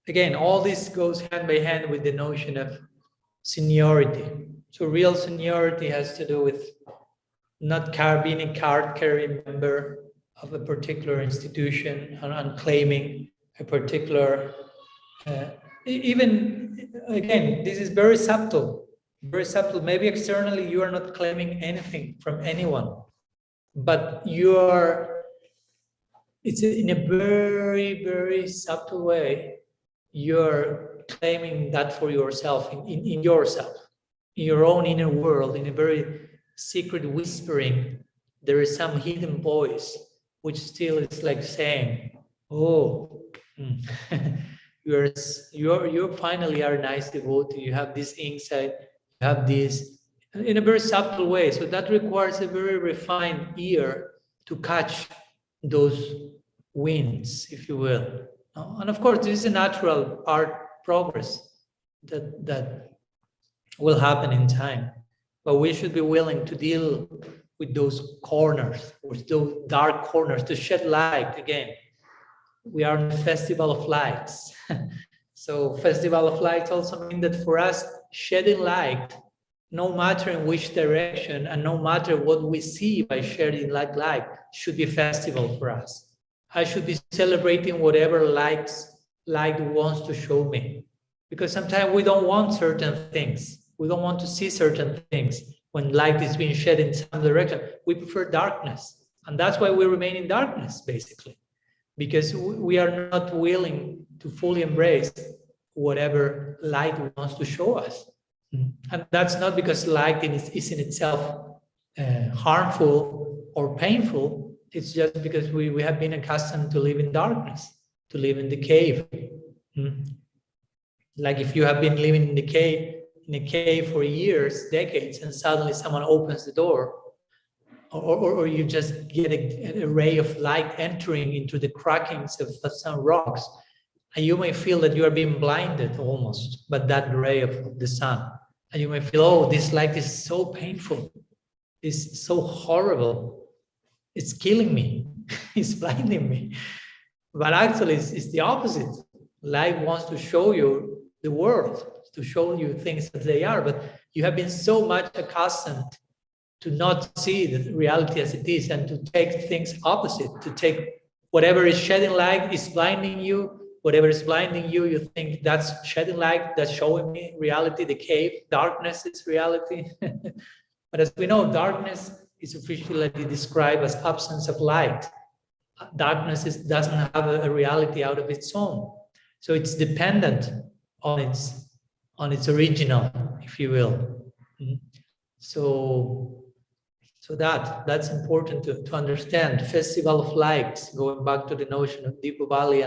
again, all this goes hand by hand with the notion of seniority. So real seniority has to do with not being a card-carrying member of a particular institution and claiming a particular, even, again, this is very subtle, very subtle. Maybe externally you are not claiming anything from anyone, but you are, it's in a very, very subtle way, you're claiming that for yourself, in yourself, in your own inner world, in a very secret whispering, there is some hidden voice which still is like saying, oh, you finally are a nice devotee, you have this insight, you have this, in a very subtle way. So that requires a very refined ear to catch those winds, if you will. And of course, this is a natural progress that will happen in time. But we should be willing to deal with those corners, with those dark corners, to shed light again. We are in a festival of lights. So festival of lights also means that for us, shedding light, no matter in which direction and no matter what we see by shedding light, should be a festival for us. I should be celebrating whatever light wants to show me. Because sometimes we don't want certain things. We don't want to see certain things when light is being shed in some direction. We prefer darkness. And that's why we remain in darkness, basically. Because we are not willing to fully embrace whatever light wants to show us. And that's not because light is in itself harmful or painful. It's just because we have been accustomed to live in darkness, to live in the cave. Like if you have been living in a cave for years, decades, and suddenly someone opens the door, or you just get a ray of light entering into the crackings of some rocks, and you may feel that you are being blinded almost by that ray of the sun. And you may feel, oh, this light is so painful, it's so horrible, it's killing me, it's blinding me. But actually, it's the opposite. Light wants to show you the world, to show you things as they are, but you have been so much accustomed to not see the reality as it is and to take things opposite, to take whatever is shedding light is blinding you, whatever is blinding you, you think that's shedding light, that's showing me reality, the cave, darkness is reality. But as we know, darkness is officially described as absence of light. Darkness doesn't have a reality out of its own. So it's dependent on its original, if you will. So that's important to understand. Festival of Lights, going back to the notion of Dipavali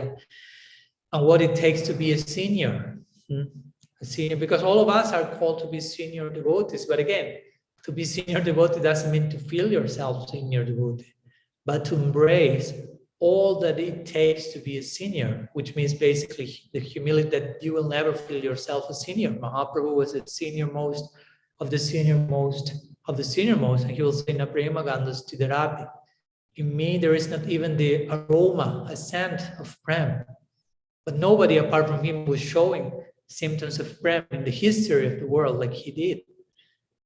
and what it takes to be a senior. A senior, because all of us are called to be senior devotees. But again, to be senior devotee doesn't mean to feel yourself senior devotee, but to embrace all that it takes to be a senior, which means basically the humility that you will never feel yourself a senior. Mahaprabhu was the senior most of the senior most of the senior most, and he will say, "Na prema gandhas tidarapi." In me, there is not even the aroma, a scent of prem. But nobody apart from him was showing symptoms of prem in the history of the world like he did.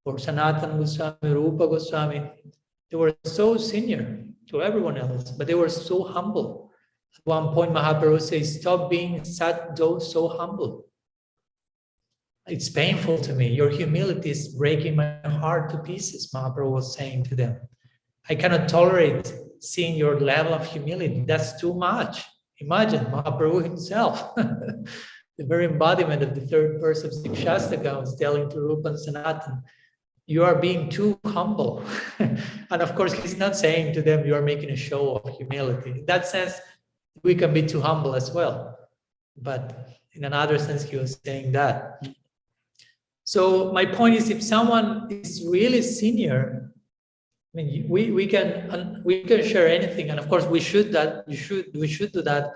For Sanatana Goswami, Rupa Goswami, they were so senior to everyone else, but they were so humble. At one point, Mahaprabhu says, "Stop being so humble." It's painful to me. Your humility is breaking my heart to pieces, Mahaprabhu was saying to them. I cannot tolerate seeing your level of humility. That's too much. Imagine Mahaprabhu himself, the very embodiment of the third verse of Sikshastaka, was telling to Rupa and Sanatan, you are being too humble. And of course, he's not saying to them, you are making a show of humility. In that sense, we can be too humble as well. But in another sense, he was saying that. So my point is, if someone is really senior, I mean, we can share anything, and of course we should do that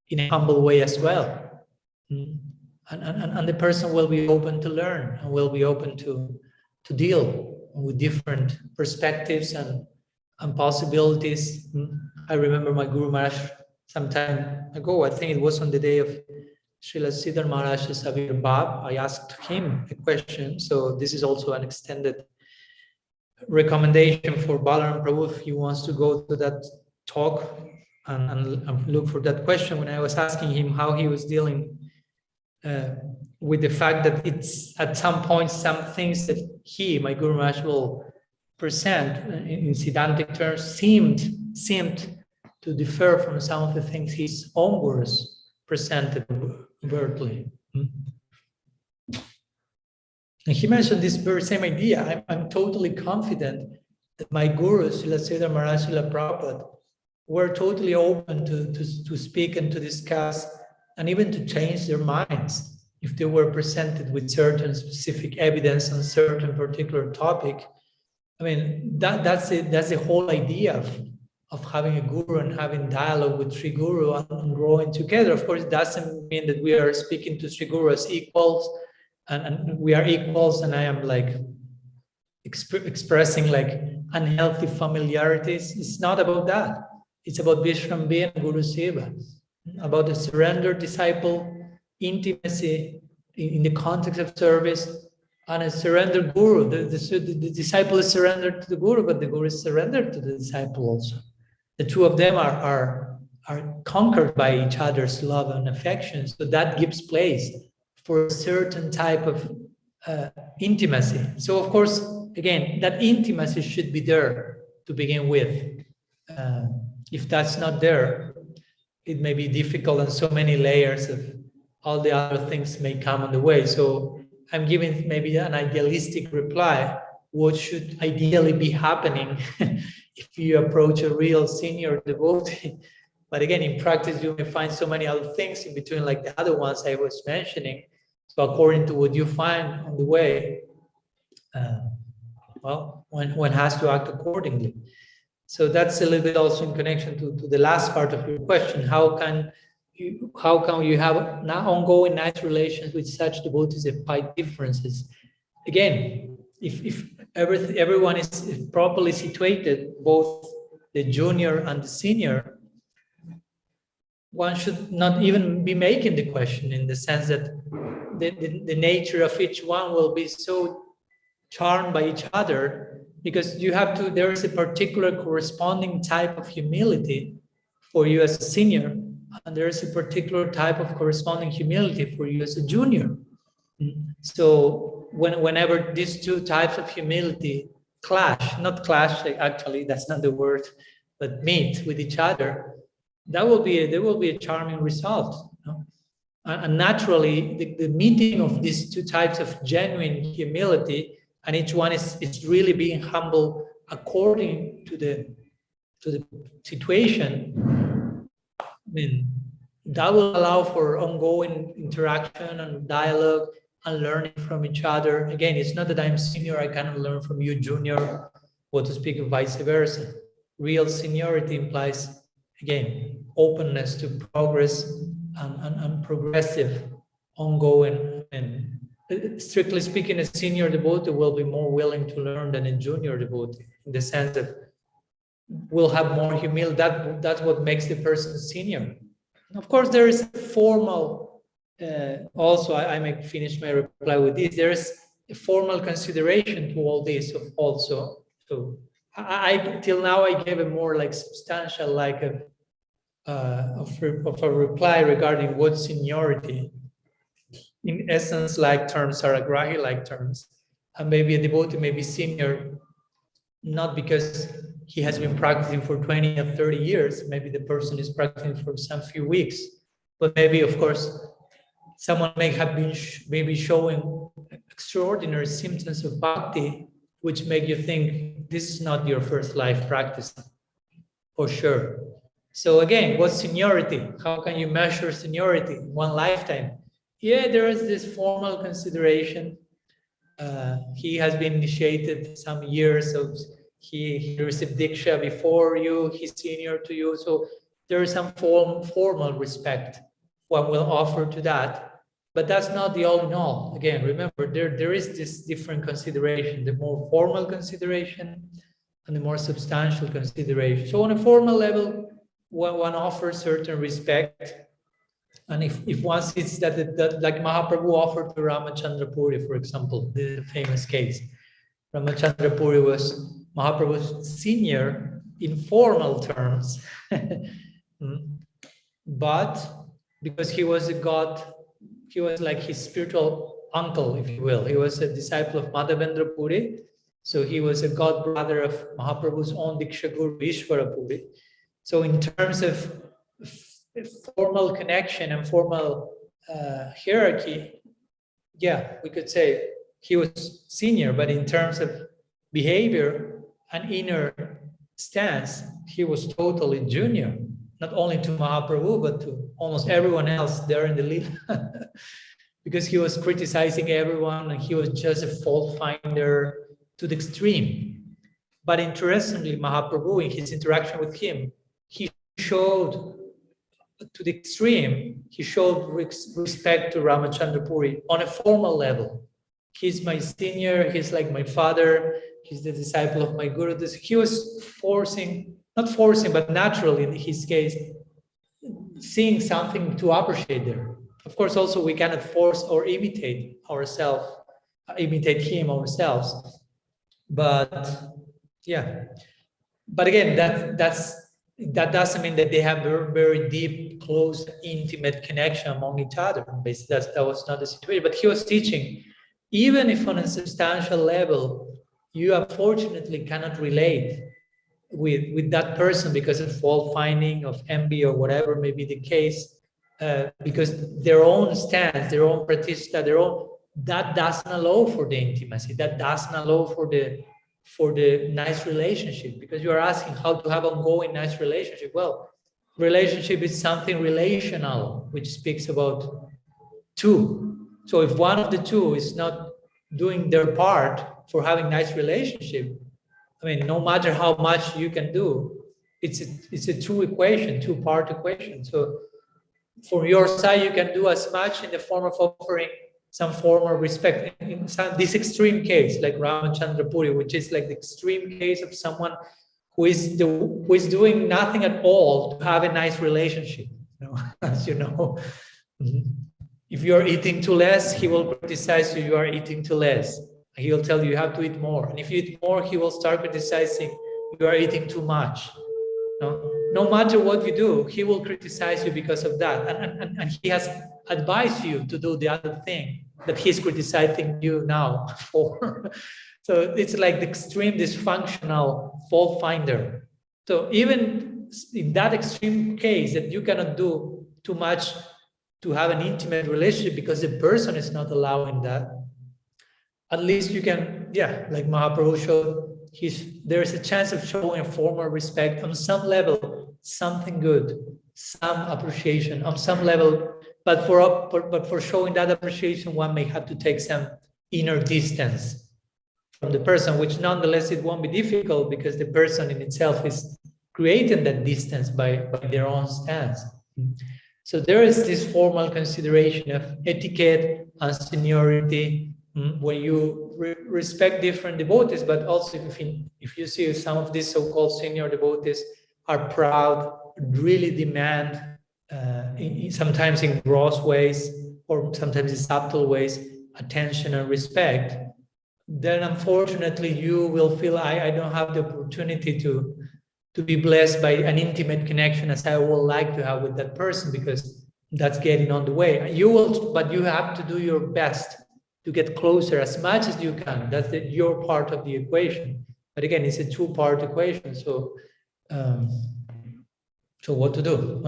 in a humble way as well. And the person will be open to learn and will be open to deal with different perspectives and possibilities. I remember my Guru Maharaj some time ago, I think it was on the day of Srila Siddhar Maharaj's Avirbhav, I asked him a question. So this is also an extended recommendation for Balaram Prabhu if he wants to go to that talk and look for that question. When I was asking him how he was dealing with the fact that it's at some point some things that my Guru Maharaj, will present in Siddhantic terms seemed to differ from some of the things his own gurus presented overtly. And he mentioned this very same idea. I'm totally confident that my gurus, Srila Siddhar Maharaj, Srila Prabhupada, were totally open to speak and to discuss and even to change their minds if they were presented with certain specific evidence on certain particular topic. I mean, that's the whole idea of having a guru and having dialogue with Sri Guru and growing together. Of course, it doesn't mean that we are speaking to Sri Guru as equals, and we are equals, and I am like expressing like unhealthy familiarities. It's not about that. It's about Vishrambi and Guru Seva, about the surrendered disciple, intimacy in the context of service, and a surrendered guru. The disciple is surrendered to the guru, but the guru is surrendered to the disciple also. The two of them are conquered by each other's love and affection. So that gives place for a certain type of intimacy. So of course, again, that intimacy should be there to begin with. If that's not there, it may be difficult, and so many layers of all the other things may come on the way. So I'm giving maybe an idealistic reply. What should ideally be happening if you approach a real senior devotee? But again, in practice, you may find so many other things in between, like the other ones I was mentioning. So according to what you find on the way, well, one has to act accordingly. So that's a little bit also in connection to the last part of your question. How can you have now ongoing nice relations with such devotees despite differences? Again, if everyone is properly situated, both the junior and the senior, one should not even be making the question, in the sense that the nature of each one will be so charmed by each other, because there is a particular corresponding type of humility for you as a senior, and there is a particular type of corresponding humility for you as a junior. So whenever these two types of humility not clash, actually, that's not the word, but meet with each other, there will be a charming result. And naturally, the meeting of these two types of genuine humility, and each one is really being humble according to the situation. I mean, that will allow for ongoing interaction and dialogue and learning from each other. Again, it's not that I'm senior, I cannot learn from you, junior, or to speak of vice versa. Real seniority implies, again, openness to progress and progressive, ongoing. And strictly speaking, a senior devotee will be more willing to learn than a junior devotee, in the sense that will have more humility. That's what makes the person senior. Of course, there is a formal, also, I may finish my reply with this, there is a formal consideration to all this also. So till now, I gave a more like substantial, like of a reply regarding what seniority. in essence-like terms, Saragrahi-like terms. And maybe a devotee may be senior, not because he has been practicing for 20 or 30 years, maybe the person is practicing for some few weeks, but maybe, of course, someone may have been maybe showing extraordinary symptoms of bhakti, which make you think this is not your first life practice, for sure. So again, what's seniority? How can you measure seniority in one lifetime? Yeah, there is this formal consideration. He has been initiated some years, so he received diksha before you, he's senior to you. So there is some formal respect one will offer to that. But that's not the all in all. Again, remember, there is this different consideration, the more formal consideration and the more substantial consideration. So on a formal level, one offers certain respect. And if one sees that like Mahaprabhu offered to Ramachandra Puri, for example, this is a famous case. Ramachandra Puri was Mahaprabhu's senior in formal terms, but because he was a god, he was like his spiritual uncle, if you will. He was a disciple of Madhavendra Puri, so he was a god brother of Mahaprabhu's own Diksha Guru Ishvara Puri. So in terms of formal connection and formal hierarchy, yeah, we could say he was senior, but in terms of behavior and inner stance, he was totally junior, not only to Mahaprabhu, but to almost everyone else there in the Leela. Because he was criticizing everyone and he was just a fault finder to the extreme. But interestingly, Mahaprabhu, in his interaction with him, he showed to the extreme, he showed respect to Ramachandra Puri on a formal level. He's my senior, he's like my father, he's the disciple of my guru. He was not forcing, but naturally in his case, seeing something to appreciate there. Of course, also we cannot force or imitate him ourselves. But yeah, but again, that doesn't mean that they have very, very deep, close, intimate connection among each other. Basically, that was not the situation. But he was teaching, even if on a substantial level, you unfortunately cannot relate with that person because of fault finding, of envy, or whatever may be the case, because their own stance, their own pratishtha, that doesn't allow for the intimacy, that doesn't allow for the nice relationship, because you are asking how to have ongoing nice relationship. Well, relationship is something relational, which speaks about two. So if one of the two is not doing their part for having nice relationship, I mean, no matter how much you can do, it's a two-part equation. So from your side, you can do as much in the form of offering some form of respect. In this extreme case, like Ramachandra Puri, which is like the extreme case of someone who is doing nothing at all to have a nice relationship. As you know, if you are eating too less, he will criticize you are eating too less. He will tell you have to eat more. And if you eat more, he will start criticizing you are eating too much. No matter what you do, he will criticize you because of that. And he has advised you to do the other thing that he's criticizing you now for. So it's like the extreme dysfunctional fault finder. So even in that extreme case that you cannot do too much to have an intimate relationship because the person is not allowing that, at least you can, like Mahaprabhu showed, there is a chance of showing a formal respect on some level, something good, some appreciation on some level. But for showing that appreciation, one may have to take some inner distance from the person, which nonetheless it won't be difficult because the person in itself is creating that distance by their own stance. So there is this formal consideration of etiquette and seniority when you respect different devotees, but also if you see some of these so-called senior devotees are proud, really demand, sometimes in gross ways or sometimes in subtle ways, attention and respect, then unfortunately you will feel I don't have the opportunity to be blessed by an intimate connection as I would like to have with that person, because that's getting on the way. You will, but you have to do your best to get closer as much as you can. That's your part of the equation. But again, it's a two-part equation. So, so what to do?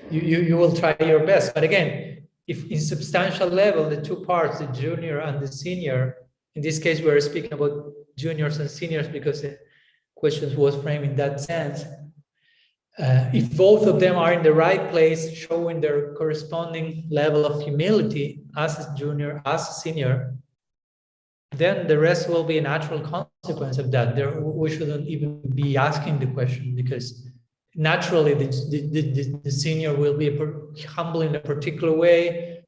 You will try your best. But again, if in substantial level, the two parts, the junior and the senior, in this case, we're speaking about juniors and seniors because the question was framed in that sense. If both of them are in the right place, showing their corresponding level of humility as a junior, as a senior, then the rest will be a natural consequence of that. We shouldn't even be asking the question because naturally the senior will be humble in a particular way,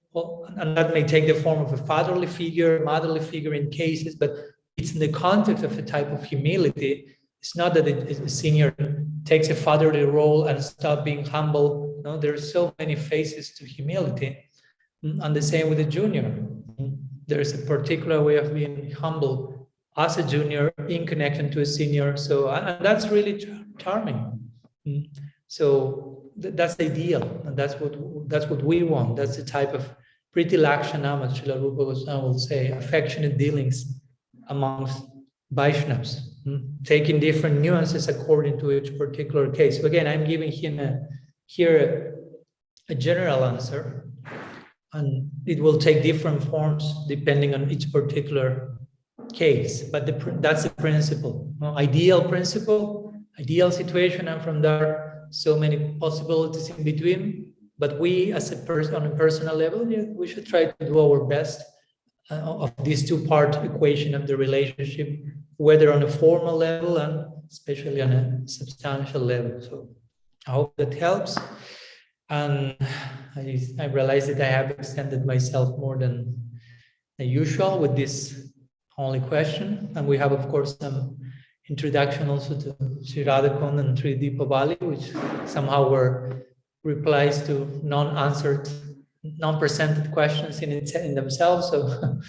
and that may take the form of a fatherly figure, motherly figure in cases, but it's in the context of a type of humility. It's not that the senior takes a fatherly role and stop being humble. No, there are so many phases to humility, and the same with the junior. There's a particular way of being humble as a junior in connection to a senior. So, and that's really charming. So that's ideal, and that's what we want. That's the type of Priti Lakshanam, as Srila Rupa Goswami will say, affectionate dealings amongst Vaishnavas, taking different nuances according to each particular case. So again, I'm giving him here a general answer, and it will take different forms depending on each particular case. But that's the principle, ideal principle, ideal situation, and from there, so many possibilities in between. But we, as a person on a personal level, we should try to do our best of this two-part equation of the relationship, whether on a formal level and especially on a substantial level. So I hope that helps. And I realized that I have extended myself more than usual with this only question. And we have, of course, some introduction also to Sri Radha-kunda and Sri Dipavali, which somehow were replies to non-answered, non-presented questions in themselves. So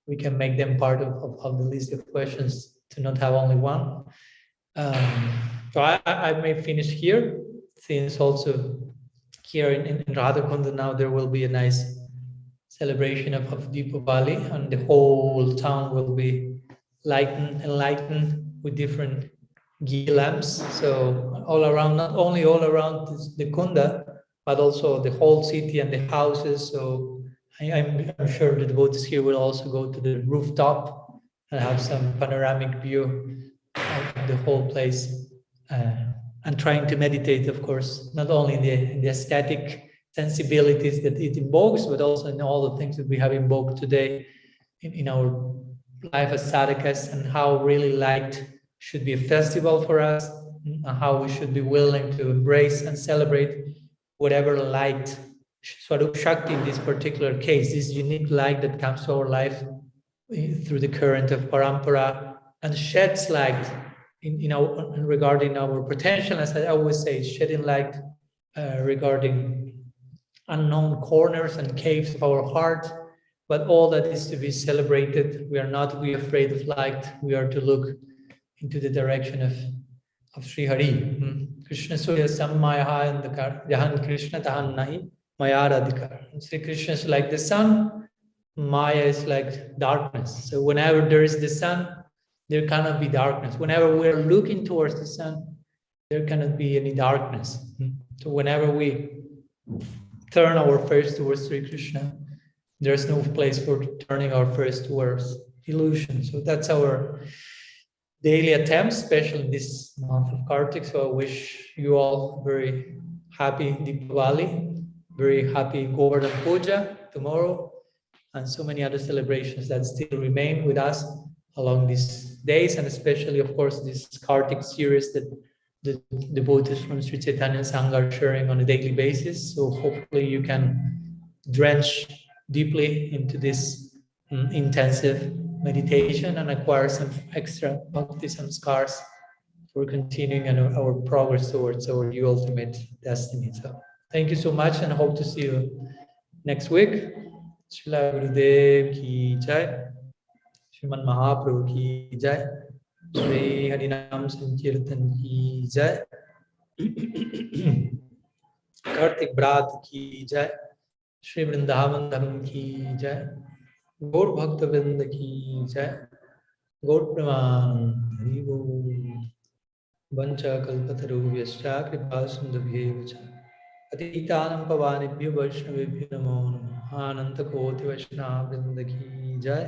we can make them part of the list of questions to not have only one. So I may finish here, since also here in Radha-kunda now there will be a nice celebration of Dipavali, and the whole town will be enlightened with different ghee lamps. So all around, not only all around the kunda, but also the whole city and the houses. So I'm sure the devotees here will also go to the rooftop and have some panoramic view of the whole place, and trying to meditate, of course, not only in the aesthetic sensibilities that it invokes, but also in all the things that we have invoked today in our life as sadhakas, and how really light should be a festival for us, and how we should be willing to embrace and celebrate whatever light, Swarup Shakti in this particular case, this unique light that comes to our life through the current of parampara and sheds light regarding our potential, as I always say, shedding light regarding unknown corners and caves of our heart, but all that is to be celebrated. We are not to be afraid of light. We are to look into the direction of Sri Hari. Krishna Surya Sammayaha Andhakar, Jahan Krishna Tahan Nahi Maya Radhikar. Sri Krishna is like the sun, Maya is like darkness. So whenever there is the sun, there cannot be darkness. Whenever we are looking towards the sun, there cannot be any darkness. So whenever we turn our face towards Sri Krishna, there's no place for turning our face towards illusion. So that's our daily attempt, especially in this month of Kartik. So I wish you all very happy Dipavali, very happy Govardhan Puja tomorrow, and so many other celebrations that still remain with us along these days, and especially, of course, this Kartik series that the devotees from Sri Chaitanya Sangha are sharing on a daily basis. So hopefully you can drench deeply into this intensive meditation and acquire some extra bhakti samskars for continuing our progress towards our ultimate destiny. So thank you so much, and hope to see you next week. Srila Gurudev ki jai. Shriman Mahaprabhu ki jai. Shri Harinam Sankirtan ki jai. Kartik ब्रात की जय, श्री वृंदावन धर्म की जय, गौर भक्त वृंद की जय, गौर प्रमाण हरि बोल। वंचा कल्पतरुभ्यश्च कृपा सिन्धुभ्येव च पतितानां पावनेभ्यो वैष्णवेभ्यो नमो नमः। अनंत कोटि वैष्णव वृंद की जय।